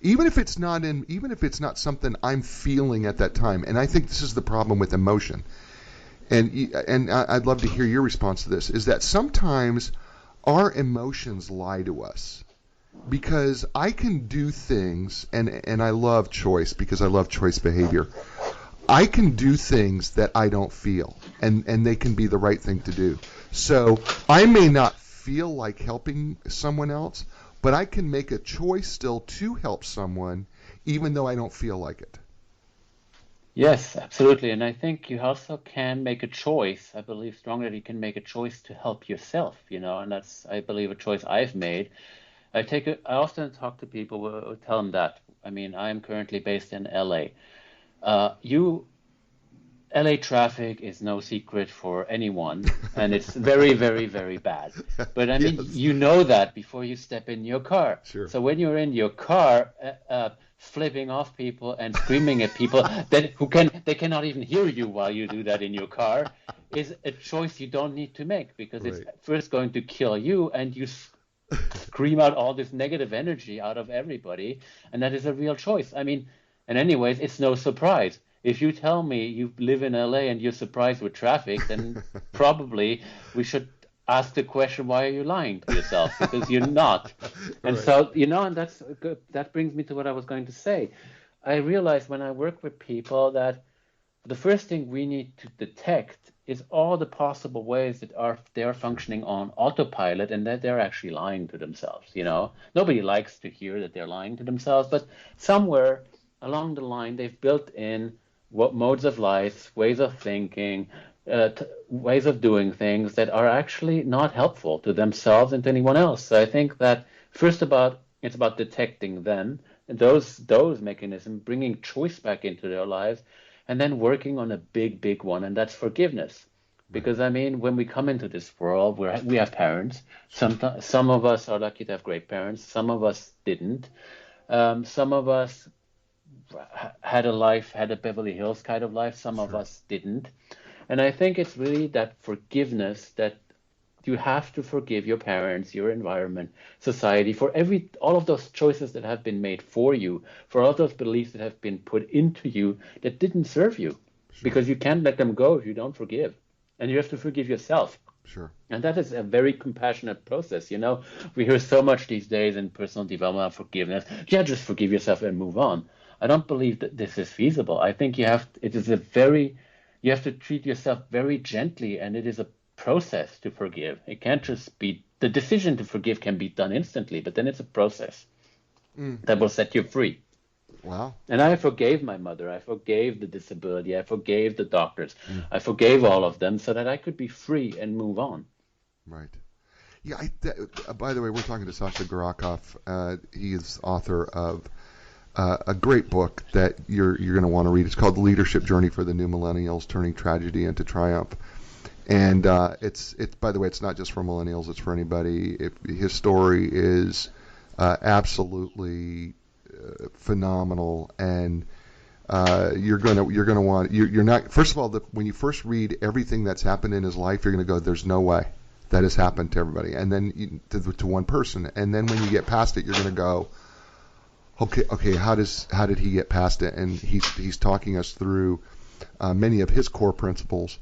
B: even if it's not something I'm feeling at that time. And I think this is the problem with emotion. And I'd love to hear your response to this, is that sometimes our emotions lie to us. Because I can do things, and I love choice because I love choice behavior. I can do things that I don't feel, and they can be the right thing to do. So I may not feel like helping someone else, but I can make a choice still to help someone, even though I don't feel like it.
C: Yes, absolutely. And I think you also can make a choice. I believe strongly that you can make a choice to help yourself, and that's, I believe, a choice I've made. I often talk to people who tell them that. I mean, I'm currently based in LA. LA traffic is no secret for anyone, and it's very, very, very bad. But I mean,
B: Yes.
C: you know that before you step in your car.
B: Sure.
C: So when you're in your car, flipping off people and screaming at people they cannot even hear you while you do that in your car, is a choice you don't need to make, because
B: Right.
C: it's first going to kill you, and you scream out all this negative energy out of everybody, and that is a real choice. I mean, and anyways, it's no surprise. If you tell me you live in LA and you're surprised with traffic, then probably we should ask the question, why are you lying to yourself? Because you're not. And
B: Right.
C: so, and that brings me to what I was going to say. I realize when I work with people that the first thing we need to detect is all the possible ways that they're functioning on autopilot, and that they're actually lying to themselves. Nobody likes to hear that they're lying to themselves, but somewhere along the line they've built in what modes of life, ways of thinking, ways of doing things that are actually not helpful to themselves and to anyone else. So I think that it's about detecting them, and those mechanisms, bringing choice back into their lives, and then working on a big, big one, and that's forgiveness. Because I mean, when we come into this world, we have parents. Some of us are lucky to have great parents. Some of us didn't. Some of us had a Beverly Hills kind of life. Some of
B: Sure.
C: us didn't. And I think it's really that forgiveness, that you have to forgive your parents, your environment, society, for all of those choices that have been made for you, for all those beliefs that have been put into you that didn't serve you.
B: Sure.
C: Because you can't let them go if you don't forgive. And you have to forgive yourself.
B: Sure.
C: And that is a very compassionate process. We hear so much these days in personal development, forgiveness. Yeah, just forgive yourself and move on. I don't believe that this is feasible. I think you have to treat yourself very gently, and it is a process to forgive. It can't just be, the decision to forgive can be done instantly, but then it's a process that will set you free.
B: Wow.
C: And I forgave my mother. I forgave the disability. I forgave the doctors. I forgave all of them so that I could be free and move on.
B: Right. Yeah. By the way, we're talking to Sascha Gorokhoff. He is author of a great book that you're going to want to read. It's called The Leadership Journey for the New Millennials: Turning Tragedy into Triumph. And it's by the way, it's not just for millennials; it's for anybody. His story is absolutely phenomenal, and you're not. First of all, when you first read everything that's happened in his life, you're going to go, "There's no way that has happened to everybody," and then to one person. And then when you get past it, you're going to go, "Okay, how did he get past it?" And he's talking us through many of his core principles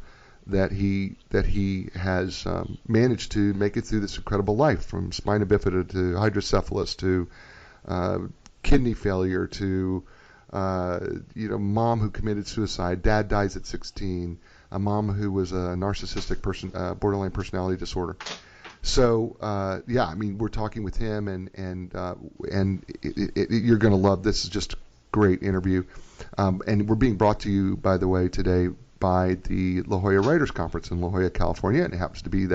B: that he has managed to make it through this incredible life, from spina bifida to hydrocephalus to kidney failure to mom who committed suicide, dad dies at 16, a mom who was a narcissistic borderline personality disorder. So we're talking with him, and you're going to love this. Is just a great interview, and we're being brought to you, by the way, today by the La Jolla Writers Conference in La Jolla, California, and it happens to be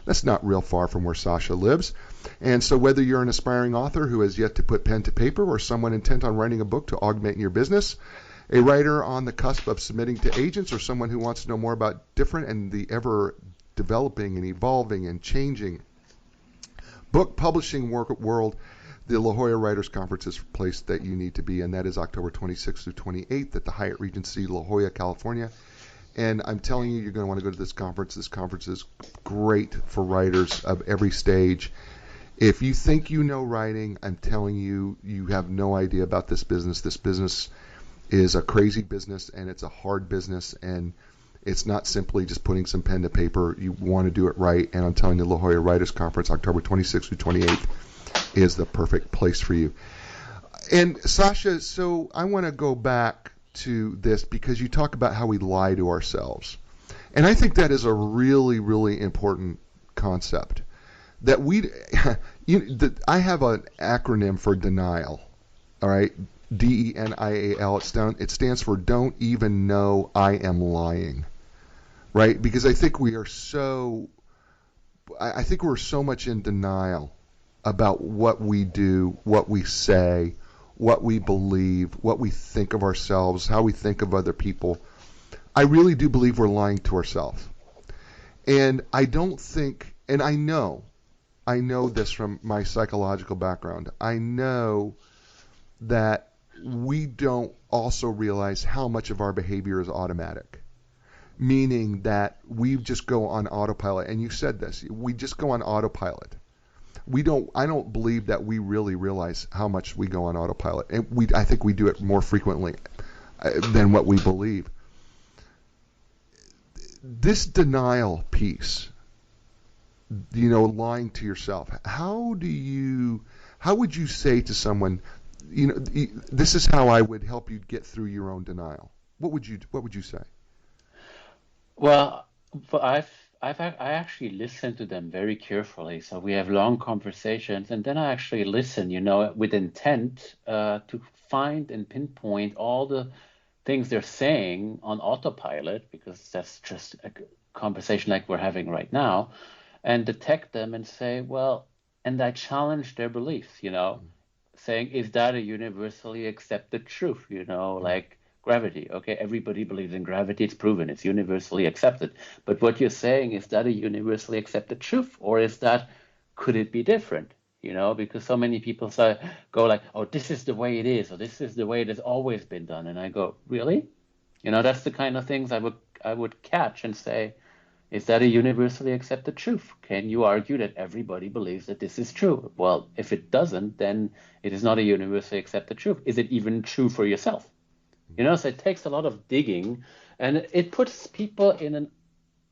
B: that's not real far from where Sascha lives. And so whether you're an aspiring author who has yet to put pen to paper, or someone intent on writing a book to augment your business, a writer on the cusp of submitting to agents, or someone who wants to know more about different and the ever developing and evolving and changing book publishing world, the La Jolla Writers Conference is a place that you need to be, and that is October 26th through 28th at the Hyatt Regency, La Jolla, California. And I'm telling you, you're going to want to go to this conference. This conference is great for writers of every stage. If you think you know writing, I'm telling you, you have no idea about this business. This business is a crazy business, and it's a hard business, and it's not simply just putting some pen to paper. You want to do it right, and I'm telling you, La Jolla Writers Conference, October 26th through 28th, is the perfect place for you. And Sascha, so I want to go back to this because you talk about how we lie to ourselves. And I think that is a really, really important concept. That I have an acronym for denial, all right? DENIAL. It stands for don't even know I am lying, right? Because I think we're so much in denial about what we do, what we say, what we believe, what we think of ourselves, how we think of other people. I really do believe we're lying to ourselves. And I don't think, and I know this from my psychological background. I know that we don't also realize how much of our behavior is automatic, meaning that we just go on autopilot. And you said this, we just go on autopilot. I don't believe that we really realize how much we go on autopilot. And I think we do it more frequently than what we believe. This denial piece, lying to yourself, how would you say to someone, this is how I would help you get through your own denial? What would you say?
C: Well, I actually listen to them very carefully. So we have long conversations, and then I actually listen, with intent to find and pinpoint all the things they're saying on autopilot, because that's just a conversation like we're having right now, and detect them and say, well, and I challenge their beliefs, saying, is that a universally accepted truth, like gravity? Okay, everybody believes in gravity, it's proven, it's universally accepted. But what you're saying, is that a universally accepted truth, or could it be different? Because so many people go like, oh, this is the way it is, or this is the way it has always been done. And I go, really? That's the kind of things I would catch and say, is that a universally accepted truth? Can you argue that everybody believes that this is true? Well, if it doesn't, then it is not a universally accepted truth. Is it even true for yourself? So it takes a lot of digging, and it puts people in an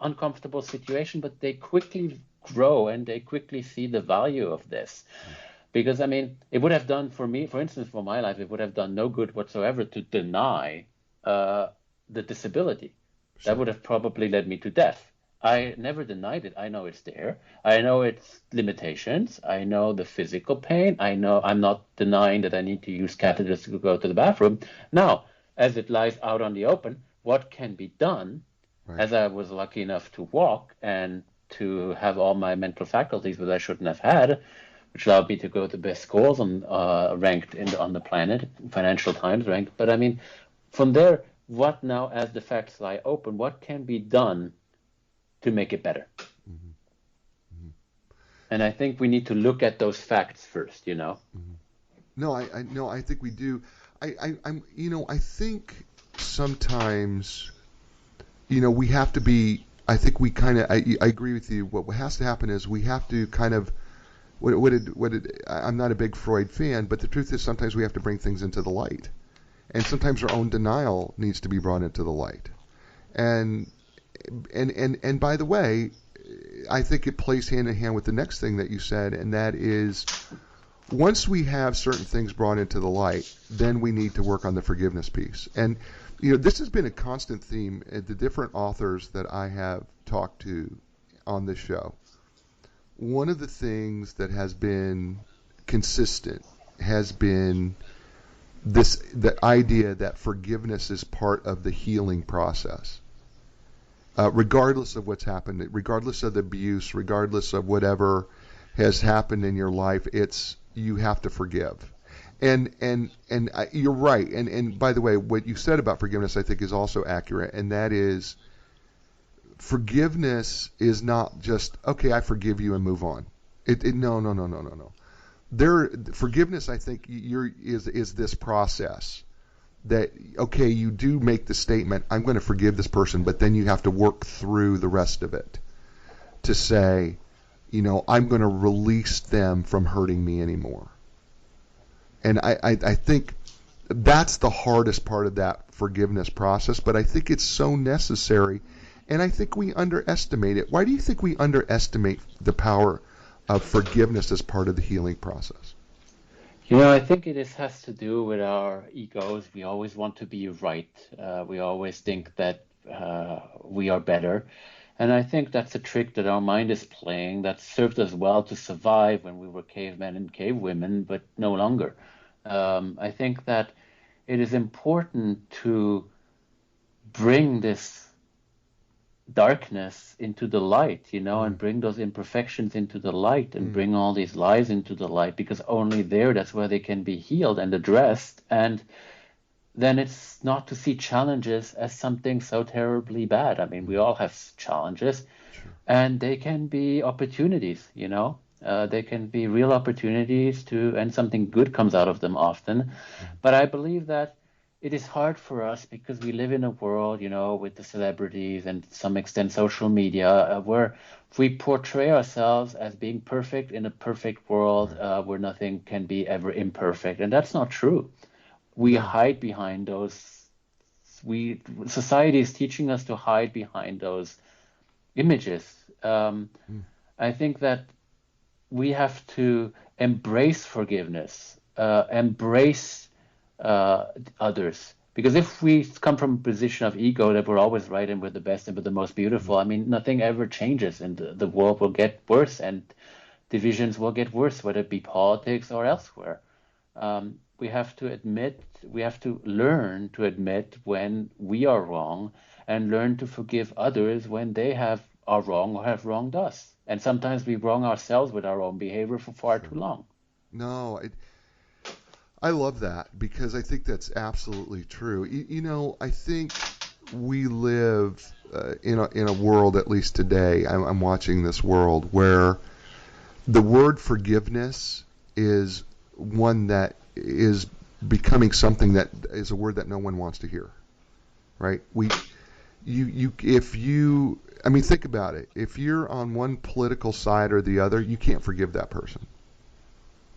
C: uncomfortable situation, but they quickly grow and they quickly see the value of this. Because, it would have done for me, for instance, for my life, it would have done no good whatsoever to deny the disability. Sure. That would have probably led me to death. I never denied it. I know it's there. I know its limitations. I know the physical pain. I know I'm not denying that I need to use catheters to go to the bathroom. Now, as it lies out on the open, what can be done, right, as I was lucky enough to walk and to have all my mental faculties that I shouldn't have had, which allowed me to go to the best schools ranked on the planet, Financial Times ranked. But from there, what now, as the facts lie open, what can be done to make it better? Mm-hmm. Mm-hmm. And I think we need to look at those facts first, Mm-hmm.
B: No, I think we do. I think sometimes, we have to be. I think we kind of. I agree with you. What has to happen is we have to kind of. I'm not a big Freud fan, but the truth is sometimes we have to bring things into the light, and sometimes our own denial needs to be brought into the light, and by the way, I think it plays hand in hand with the next thing that you said, and that is, once we have certain things brought into the light, then we need to work on the forgiveness piece. And this has been a constant theme at the different authors that I have talked to on this show. One of the things that has been consistent has been the idea that forgiveness is part of the healing process. Regardless of what's happened, regardless of the abuse, regardless of whatever has happened in your life, you have to forgive. And you're right. And by the way, what you said about forgiveness, I think, is also accurate. And that is, forgiveness is not just, okay, I forgive you and move on. No. Forgiveness, I think, is this process that, okay, you do make the statement, I'm going to forgive this person, but then you have to work through the rest of it to say, I'm going to release them from hurting me anymore. And I think that's the hardest part of that forgiveness process, but I think it's so necessary, and I think we underestimate it. Why do you think we underestimate the power of forgiveness as part of the healing process?
C: I think it has to do with our egos. We always want to be right. We always think that we are better. And I think that's a trick that our mind is playing that served us well to survive when we were cavemen and cavewomen, but no longer. I think that it is important to bring this darkness into the light, and bring those imperfections into the light, and bring all these lies into the light, because only that's where they can be healed and addressed. And then it's not to see challenges as something so terribly bad. I mean, we all have challenges, and they can be opportunities, they can be real opportunities and something good comes out of them often. But I believe that it is hard for us because we live in a world, with the celebrities and to some extent social media, where we portray ourselves as being perfect in a perfect world, where nothing can be ever imperfect. And that's not true. We hide behind those. Society is teaching us to hide behind those images. I think that we have to embrace forgiveness, embrace others. Because if we come from a position of ego that we're always right and we're the best and we're the most beautiful, I mean, nothing ever changes, and the world will get worse and divisions will get worse, whether it be politics or elsewhere. We have to learn to admit when we are wrong, and learn to forgive others when they are wrong or have wronged us. And sometimes we wrong ourselves with our own behavior for far too long.
B: No, I love that, because I think that's absolutely true. I think we live in a world, at least today, I'm watching this world where the word forgiveness is one that is becoming something that is a word that no one wants to hear, right? Think about it. If you're on one political side or the other, you can't forgive that person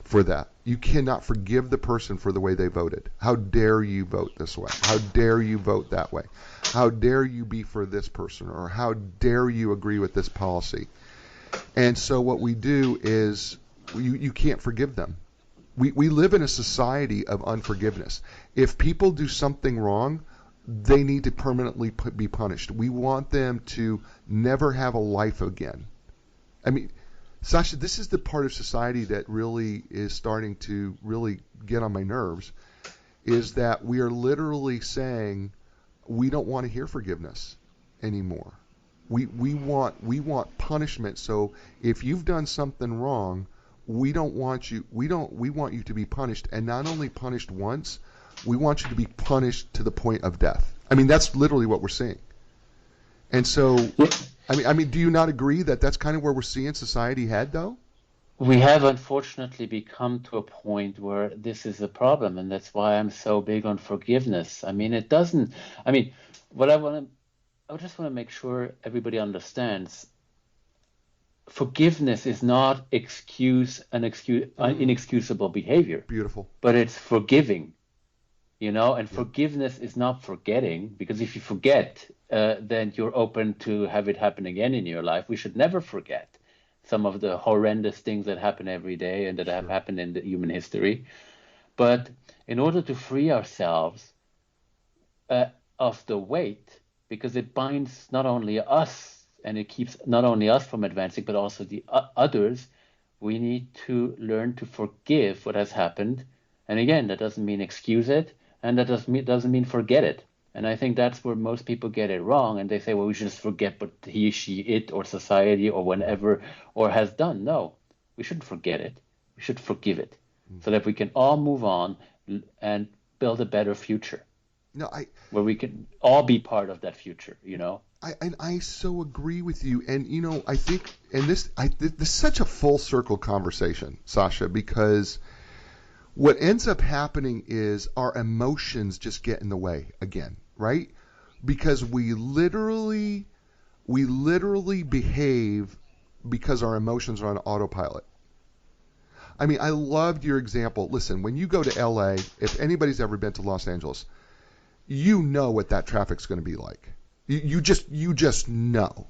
B: for that. You cannot forgive the person for the way they voted. How dare you vote this way? How dare you vote that way? How dare you be for this person? Or how dare you agree with this policy? And so what we do is you can't forgive them. We live in a society of unforgiveness. If people do something wrong, they need to permanently be punished. We want them to never have a life again. I mean, Sascha, this is the part of society that really is starting to really get on my nerves, is that we are literally saying we don't want to hear forgiveness anymore. We want punishment. So if you've done something wrong, we want you to be punished, and not only punished once, we want you to be punished to the point of death. I mean, that's literally what we're seeing. And so, I mean, do you not agree that that's kind of where we're seeing society head, though?
C: We have unfortunately become to a point where this is a problem, and that's why I'm so big on forgiveness. I mean, what I just want to make sure everybody understands. Forgiveness is not inexcusable behavior.
B: Beautiful.
C: But it's forgiving, and forgiveness is not forgetting, because if you forget, then you're open to have it happen again in your life. We should never forget. some of the horrendous things that happen every day and that have happened in the human history. But in order to free ourselves of the weight, because it binds not only us and it keeps not only us from advancing, but also the others, we need to learn to forgive what has happened. And again, that doesn't mean excuse it, and that doesn't mean forget it. And I think that's where most people get it wrong, and they say, well, we should just forget what he, she, it, or society, or whenever, or has done. No, we shouldn't forget it. We should forgive it, so that we can all move on and build a better future. Where we can all be part of that future,
B: I so agree with you, and I think, and this is such a full circle conversation, Sascha, because what ends up happening is our emotions just get in the way again, right? Because we literally behave because our emotions are on autopilot. I mean, I loved your example. Listen, when you go to LA, if anybody's ever been to Los Angeles, you know what that traffic's going to be like. You just know.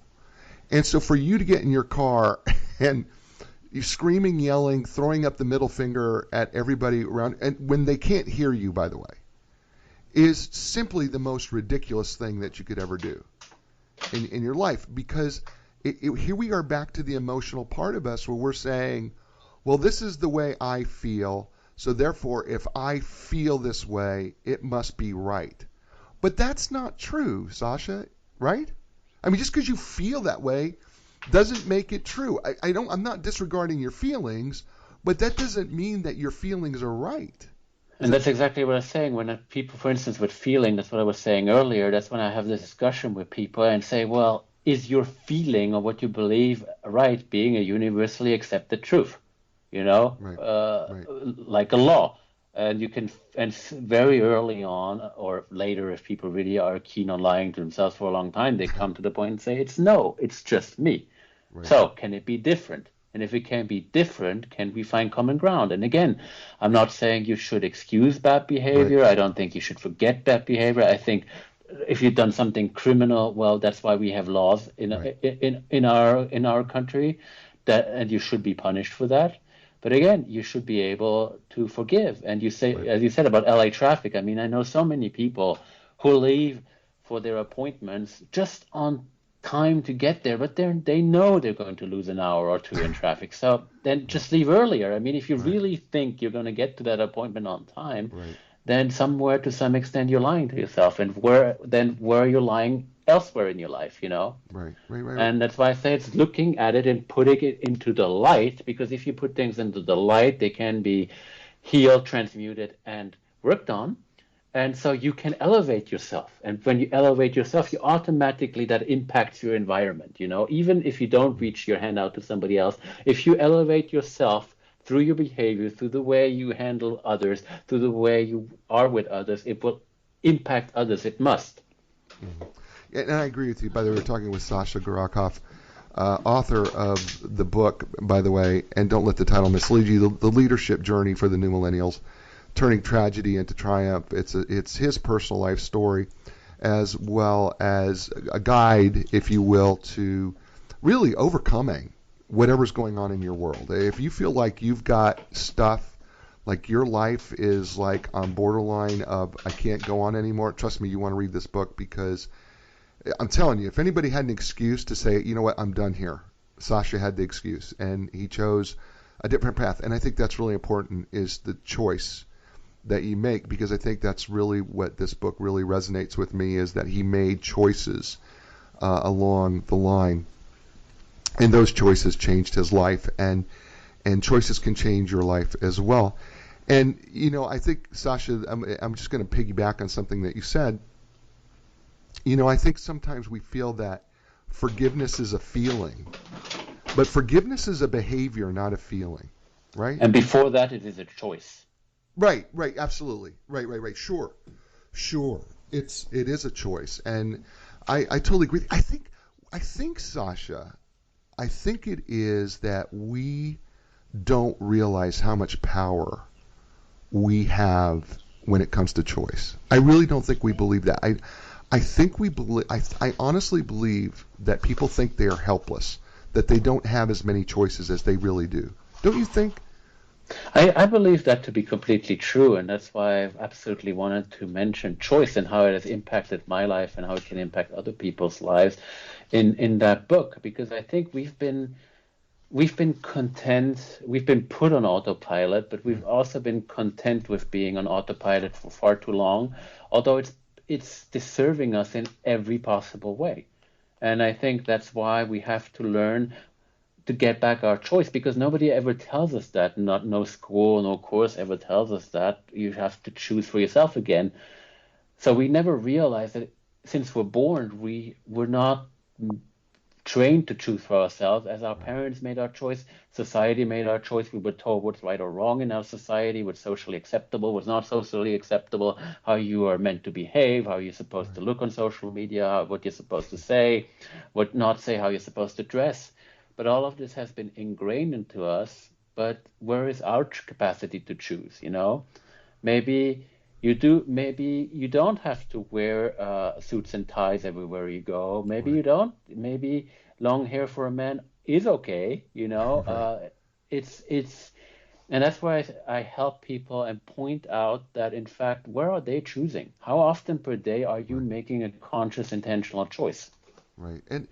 B: And so for you to get in your car and you're screaming, yelling, throwing up the middle finger at everybody around, and when they can't hear you, by the way, is simply the most ridiculous thing that you could ever do in your life. Because here we are back to the emotional part of us where we're saying, well, this is the way I feel, so therefore if I feel this way, it must be right. But that's not true, Sascha, right? I mean, just because you feel that way doesn't make it true. I'm not disregarding your feelings, but that doesn't mean that your feelings are right.
C: And that's exactly what I was saying. When people, for instance, with feeling, that's what I was saying earlier, that's when I have this discussion with people and say, well, is your feeling or what you believe right being a universally accepted truth? Right. Like a law. And you can, and very early on or later, if people really are keen on lying to themselves for a long time, they come to the point and say, it's just me. Right. So can it be different? And if it can be different, can we find common ground? And again, I'm not saying you should excuse bad behavior. Right. I don't think you should forget bad behavior. I think if you've done something criminal, well, that's why we have laws in our country, and you should be punished for that. But again, you should be able to forgive. And you say, as you said about LA traffic, I mean, I know so many people who leave for their appointments just on time to get there, but they know they're going to lose an hour or two in traffic. So then just leave earlier. I mean, if you really think you're going to get to that appointment on time, then somewhere to some extent you're lying to yourself. And where you're lying elsewhere in your life, Right. And that's why I say it's looking at it and putting it into the light, because if you put things into the light, they can be healed, transmuted, and worked on. And so you can elevate yourself. And when you elevate yourself, you automatically, that impacts your environment, even if you don't reach your hand out to somebody else. If you elevate yourself through your behavior, through the way you handle others, through the way you are with others, it will impact others. It must.
B: Mm-hmm. Yeah, and I agree with you. By the way, we're talking with Sascha Gorokhoff, author of the book, by the way, and don't let the title mislead you, The Leadership Journey for the New Millennials, Turning Tragedy into Triumph. It's his personal life story, as well as a guide, if you will, to really overcoming whatever's going on in your world. If you feel like you've got stuff, like your life is like on borderline of I can't go on anymore, trust me, you want to read this book, because I'm telling you, if anybody had an excuse to say, you know what, I'm done here, Sascha had the excuse, and he chose a different path. And I think that's really important, is the choice that you make, because I think that's really what this book really resonates with me, is that he made choices along the line, and those choices changed his life, and choices can change your life as well. And I think, Sascha, I'm just going to piggyback on something that you said. I think sometimes we feel that forgiveness is a feeling, but forgiveness is a behavior, not a feeling, right?
C: And before that, it is a choice.
B: Right, absolutely. Right. Sure. It is a choice, and I totally agree. I think, Sascha, I think it is that we don't realize how much power we have when it comes to choice. I really don't think we believe that. I think we believe. I honestly believe that people think they are helpless, that they don't have as many choices as they really do. Don't you think?
C: I believe that to be completely true, and that's why I've absolutely wanted to mention choice and how it has impacted my life and how it can impact other people's lives in that book, because I think we've been content, we've been put on autopilot, but we've also been content with being on autopilot for far too long, although it's deserving us in every possible way. And I think that's why we have to learn to get back our choice, because nobody ever tells us that. No school, no course ever tells us that you have to choose for yourself again. So we never realize that since we're born, we're not trained to choose for ourselves. As our parents made our choice, society made our choice. We were told what's right or wrong in our society, what's socially acceptable, what's not socially acceptable, how you are meant to behave, how you're supposed to look on social media, what you're supposed to say, what not say, how you're supposed to dress. But all of this has been ingrained into us. But where is our capacity to choose? Maybe you do. Maybe you don't have to wear suits and ties everywhere you go. Maybe you don't. Maybe long hair for a man is okay. It's and that's why I help people and point out that, in fact, where are they choosing? How often per day are you making a conscious, intentional choice?
B: Right. And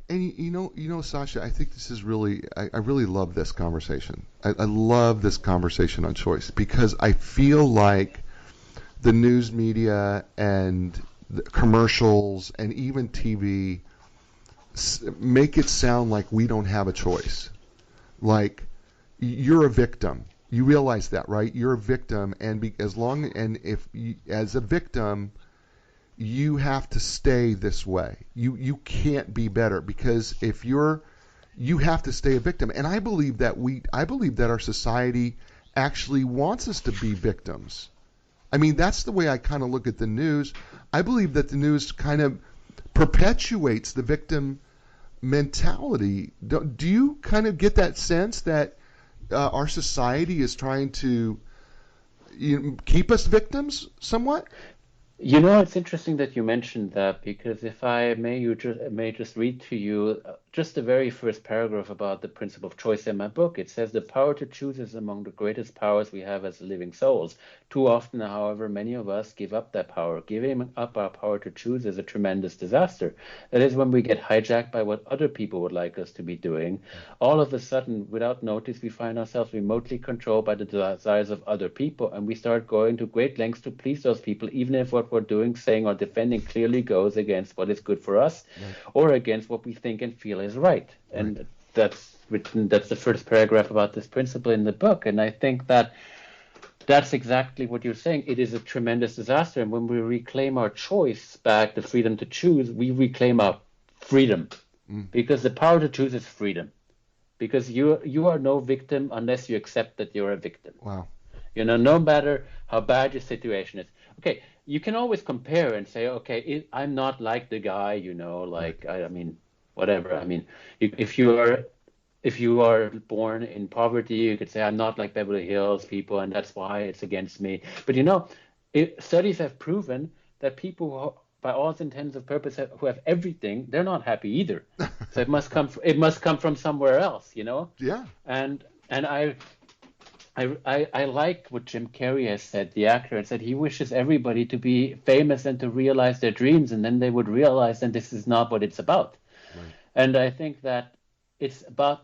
B: Sascha, I think this is really, I really love this conversation. I love this conversation on choice, because I feel like the news media and the commercials and even TV make it sound like we don't have a choice. Like, you're a victim. You realize that, right? You're a victim, and as a victim, you have to stay this way. You can't be better, because if you have to stay a victim. And I believe that our society actually wants us to be victims. I mean, that's the way I kind of look at the news. I believe that the news kind of perpetuates the victim mentality. Do you kind of get that sense that our society is trying to keep us victims somewhat?
C: It's interesting that you mentioned that, because if I may just read to you just the very first paragraph about the principle of choice in my book. It says, the power to choose is among the greatest powers we have as living souls. Too often, however, many of us give up that power. Giving up our power to choose is a tremendous disaster. That is when we get hijacked by what other people would like us to be doing. All of a sudden, without notice, we find ourselves remotely controlled by the desires of other people, and we start going to great lengths to please those people, even if what we're doing, saying, or defending clearly goes against what is good for us, or against what we think and feel is right. And that's the first paragraph about this principle in the book. And I think that that's exactly what you're saying. It is a tremendous disaster. And when we reclaim our choice back, the freedom to choose, we reclaim our freedom, because the power to choose is freedom. Because you are no victim unless you accept that you're a victim.
B: Wow.
C: No matter how bad your situation is. Okay, you can always compare and say, okay, I'm not like the guy, I mean, whatever. I mean, if you are born in poverty, you could say, I'm not like Beverly Hills people, and that's why it's against me. But studies have proven that people who, by all intents and purposes, who have everything, they're not happy either. So it must come from somewhere else,
B: Yeah.
C: And I like what Jim Carrey has said, the actor, and said he wishes everybody to be famous and to realize their dreams, and then they would realize that this is not what it's about. Right. And I think that what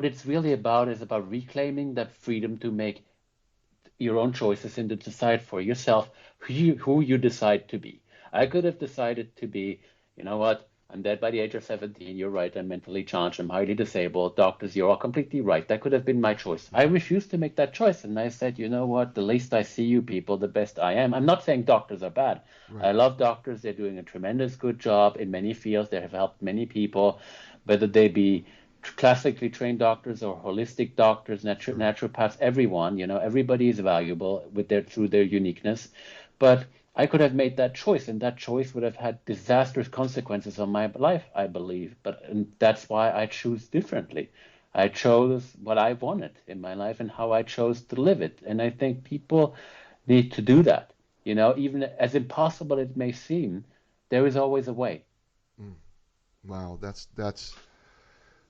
C: it's really about is about reclaiming that freedom to make your own choices and to decide for yourself who you decide to be. I could have decided to be, I'm dead by the age of 17. You're right. I'm mentally challenged. I'm highly disabled. Doctors, you're all completely right. That could have been my choice. I refused to make that choice. And I said, the least I see you people, the best I am. I'm not saying doctors are bad. Right. I love doctors. They're doing a tremendous good job in many fields. They have helped many people, whether they be classically trained doctors or holistic doctors, naturopaths, everyone, everybody is valuable through their uniqueness. But I could have made that choice, and that choice would have had disastrous consequences on my life, I believe. And that's why I choose differently. I chose what I wanted in my life and how I chose to live it. And I think people need to do that. Even as impossible it may seem, there is always a way.
B: Wow,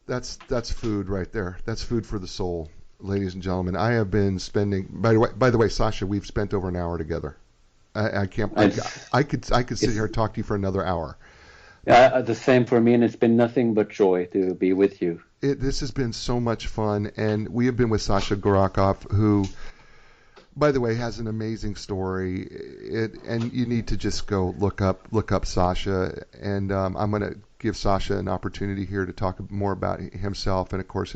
B: That's food right there. That's food for the soul, ladies and gentlemen. I have been spending. By the way, Sascha, we've spent over an hour together. I can't. I could sit here and talk to you for another hour.
C: Yeah, the same for me, and it's been nothing but joy to be with you.
B: This has been so much fun, and we have been with Sascha Gorokhoff, who, by the way, has an amazing story. And you need to just go look up Sascha, and I'm going to give Sascha an opportunity here to talk more about himself and, of course,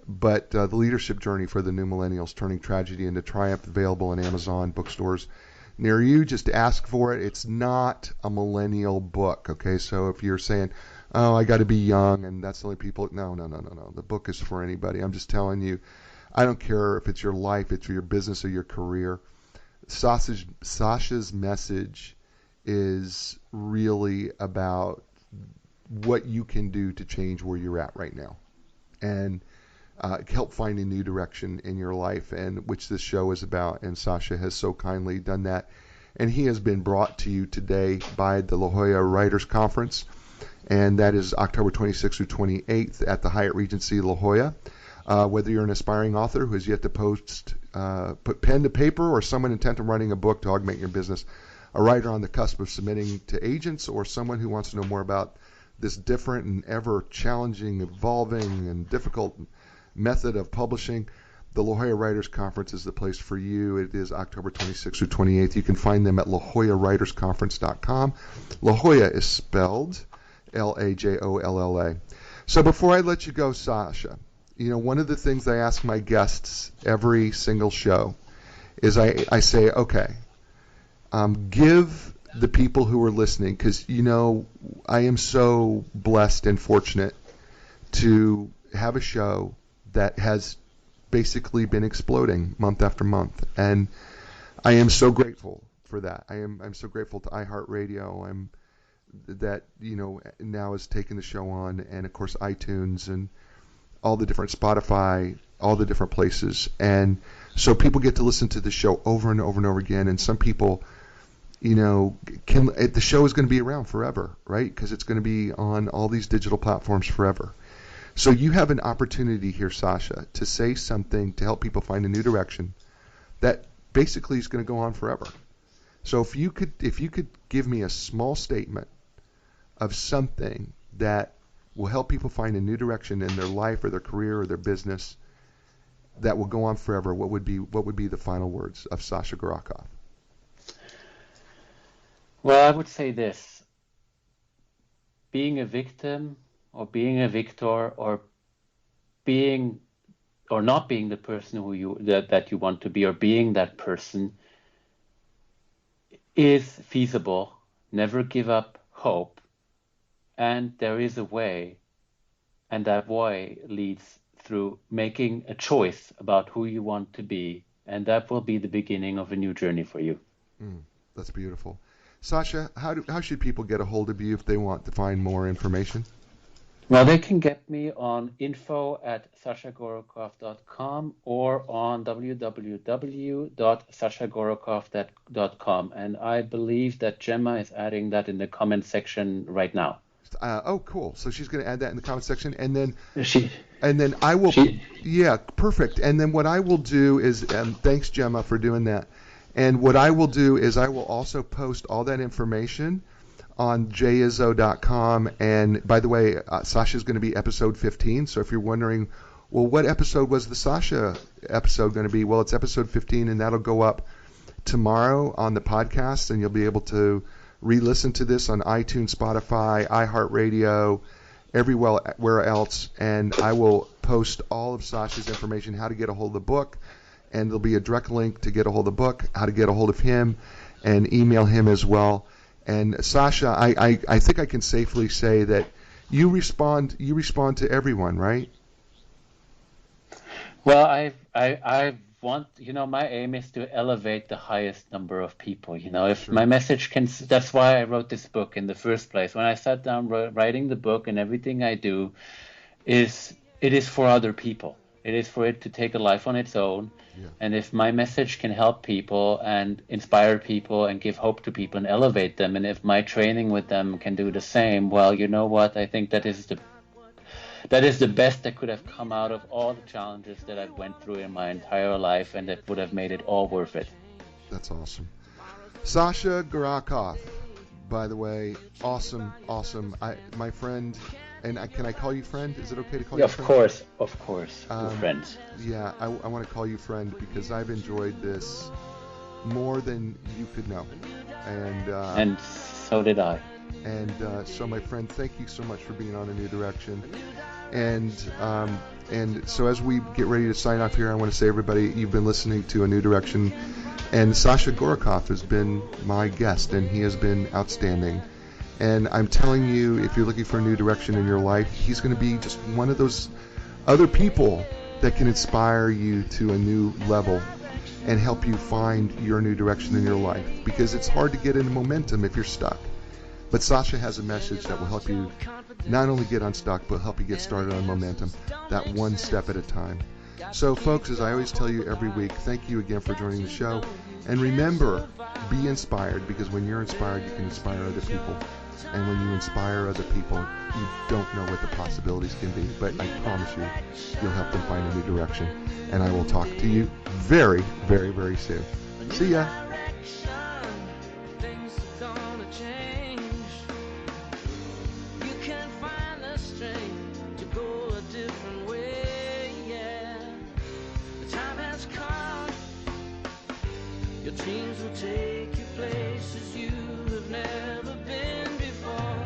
B: the leadership journey for the new millennials, turning tragedy into triumph, available in Amazon bookstores near you. Just ask for it. It's not a millennial book, okay? So if you're saying, oh, I got to be young and that's the only people, no. The book is for anybody. I'm just telling you, I don't care if it's your life, it's your business or your career. Sascha's message is really about what you can do to change where you're at right now and help find a new direction in your life, and which this show is about. And Sascha has so kindly done that. And he has been brought to you today by the La Jolla Writers Conference, and that is October 26th through 28th at the Hyatt Regency La Jolla. Whether you're an aspiring author who has yet to put pen to paper, or someone intent on writing a book to augment your business, a writer on the cusp of submitting to agents, or someone who wants to know more about this different and ever challenging, evolving, and difficult method of publishing, the La Jolla Writers Conference is the place for you. It is October 26th through 28th. You can find them at LaJollaWritersConference.com. La Jolla is spelled Lajolla. So before I let you go, Sascha, one of the things I ask my guests every single show is I say, okay, give the people who are listening, because, I am so blessed and fortunate to have a show that has basically been exploding month after month, and I am so grateful for that. I'm so grateful to iHeartRadio. That now has taken the show on, and of course iTunes and all the different Spotify, all the different places, and so people get to listen to the show over and over and over again. And some people, the show is going to be around forever, right? Because it's going to be on all these digital platforms forever. So you have an opportunity here, Sascha, to say something to help people find a new direction that basically is going to go on forever. So if you could give me a small statement of something that will help people find a new direction in their life or their career or their business that will go on forever, what would be the final words of Sascha Gorokhoff?
C: Well, I would say this: being a victim, or being a victor, or not being the person that you want to be, or being that person, is feasible. Never give up hope, and there is a way, and that way leads through making a choice about who you want to be, and that will be the beginning of a new journey for you.
B: That's beautiful. Sascha, how should people get a hold of you if they want to find more information?
C: Well, they can get me on info@SaschaGorokhoff.com or on www.SaschaGorokhoff.com. And I believe that Gemma is adding that in the comment section right now.
B: Cool. So she's going to add that in the comment section, and then
C: I will.
B: Yeah, perfect. And then what I will do is, thanks Gemma for doing that. And what I will do is I will also post all that information on jizzo.com. And by the way, Sascha is going to be episode 15. So if you're wondering, well, what episode was the Sascha episode going to be? Well, it's episode 15, and that'll go up tomorrow on the podcast, and you'll be able to re-listen to this on iTunes, Spotify, iHeartRadio, everywhere else. And I will post all of Sascha's information, how to get a hold of the book, and there'll be a direct link to get a hold of the book, how to get a hold of him, and email him as well. And Sascha, I think I can safely say that you respond to everyone, right?
C: Well, I want, my aim is to elevate the highest number of people. If my message can, that's why I wrote this book in the first place. When I sat down writing the book, and everything I do it is for other people. It is for it to take a life on its own. Yeah. And if my message can help people and inspire people and give hope to people and elevate them, and if my training with them can do the same, well, you know what? I think that is the that is the best that could have come out of all the challenges that I've went through in my entire life, and that would have made it all worth it.
B: That's awesome. Sascha Gorokhoff, by the way, awesome. My friend, and can I call you friend? Is it okay to call you friend?
C: Of course, we're friends.
B: Yeah, I want to call you friend because I've enjoyed this more than you could know.
C: And so did I.
B: And so, my friend, thank you so much for being on A New Direction. And so as we get ready to sign off here, I want to say, everybody, you've been listening to A New Direction. And Sascha Gorokhoff has been my guest, and he has been outstanding. And I'm telling you, if you're looking for a new direction in your life, he's going to be just one of those other people that can inspire you to a new level and help you find your new direction in your life. Because it's hard to get into momentum if you're stuck. But Sascha has a message that will help you not only get unstuck, but help you get started on momentum, that one step at a time. So, folks, as I always tell you every week, thank you again for joining the show. And remember, be inspired, because when you're inspired, you can inspire other people. And when you inspire other people, you don't know what the possibilities can be. But I promise you, you'll help them find a new direction. And I will talk to you very, very, very soon. See ya.
A: Your dreams will take you places you have never been before.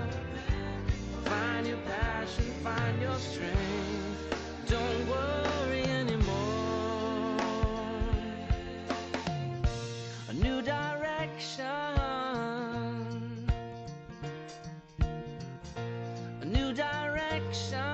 A: Find your passion, find your strength. Don't worry anymore. A new direction. A new direction.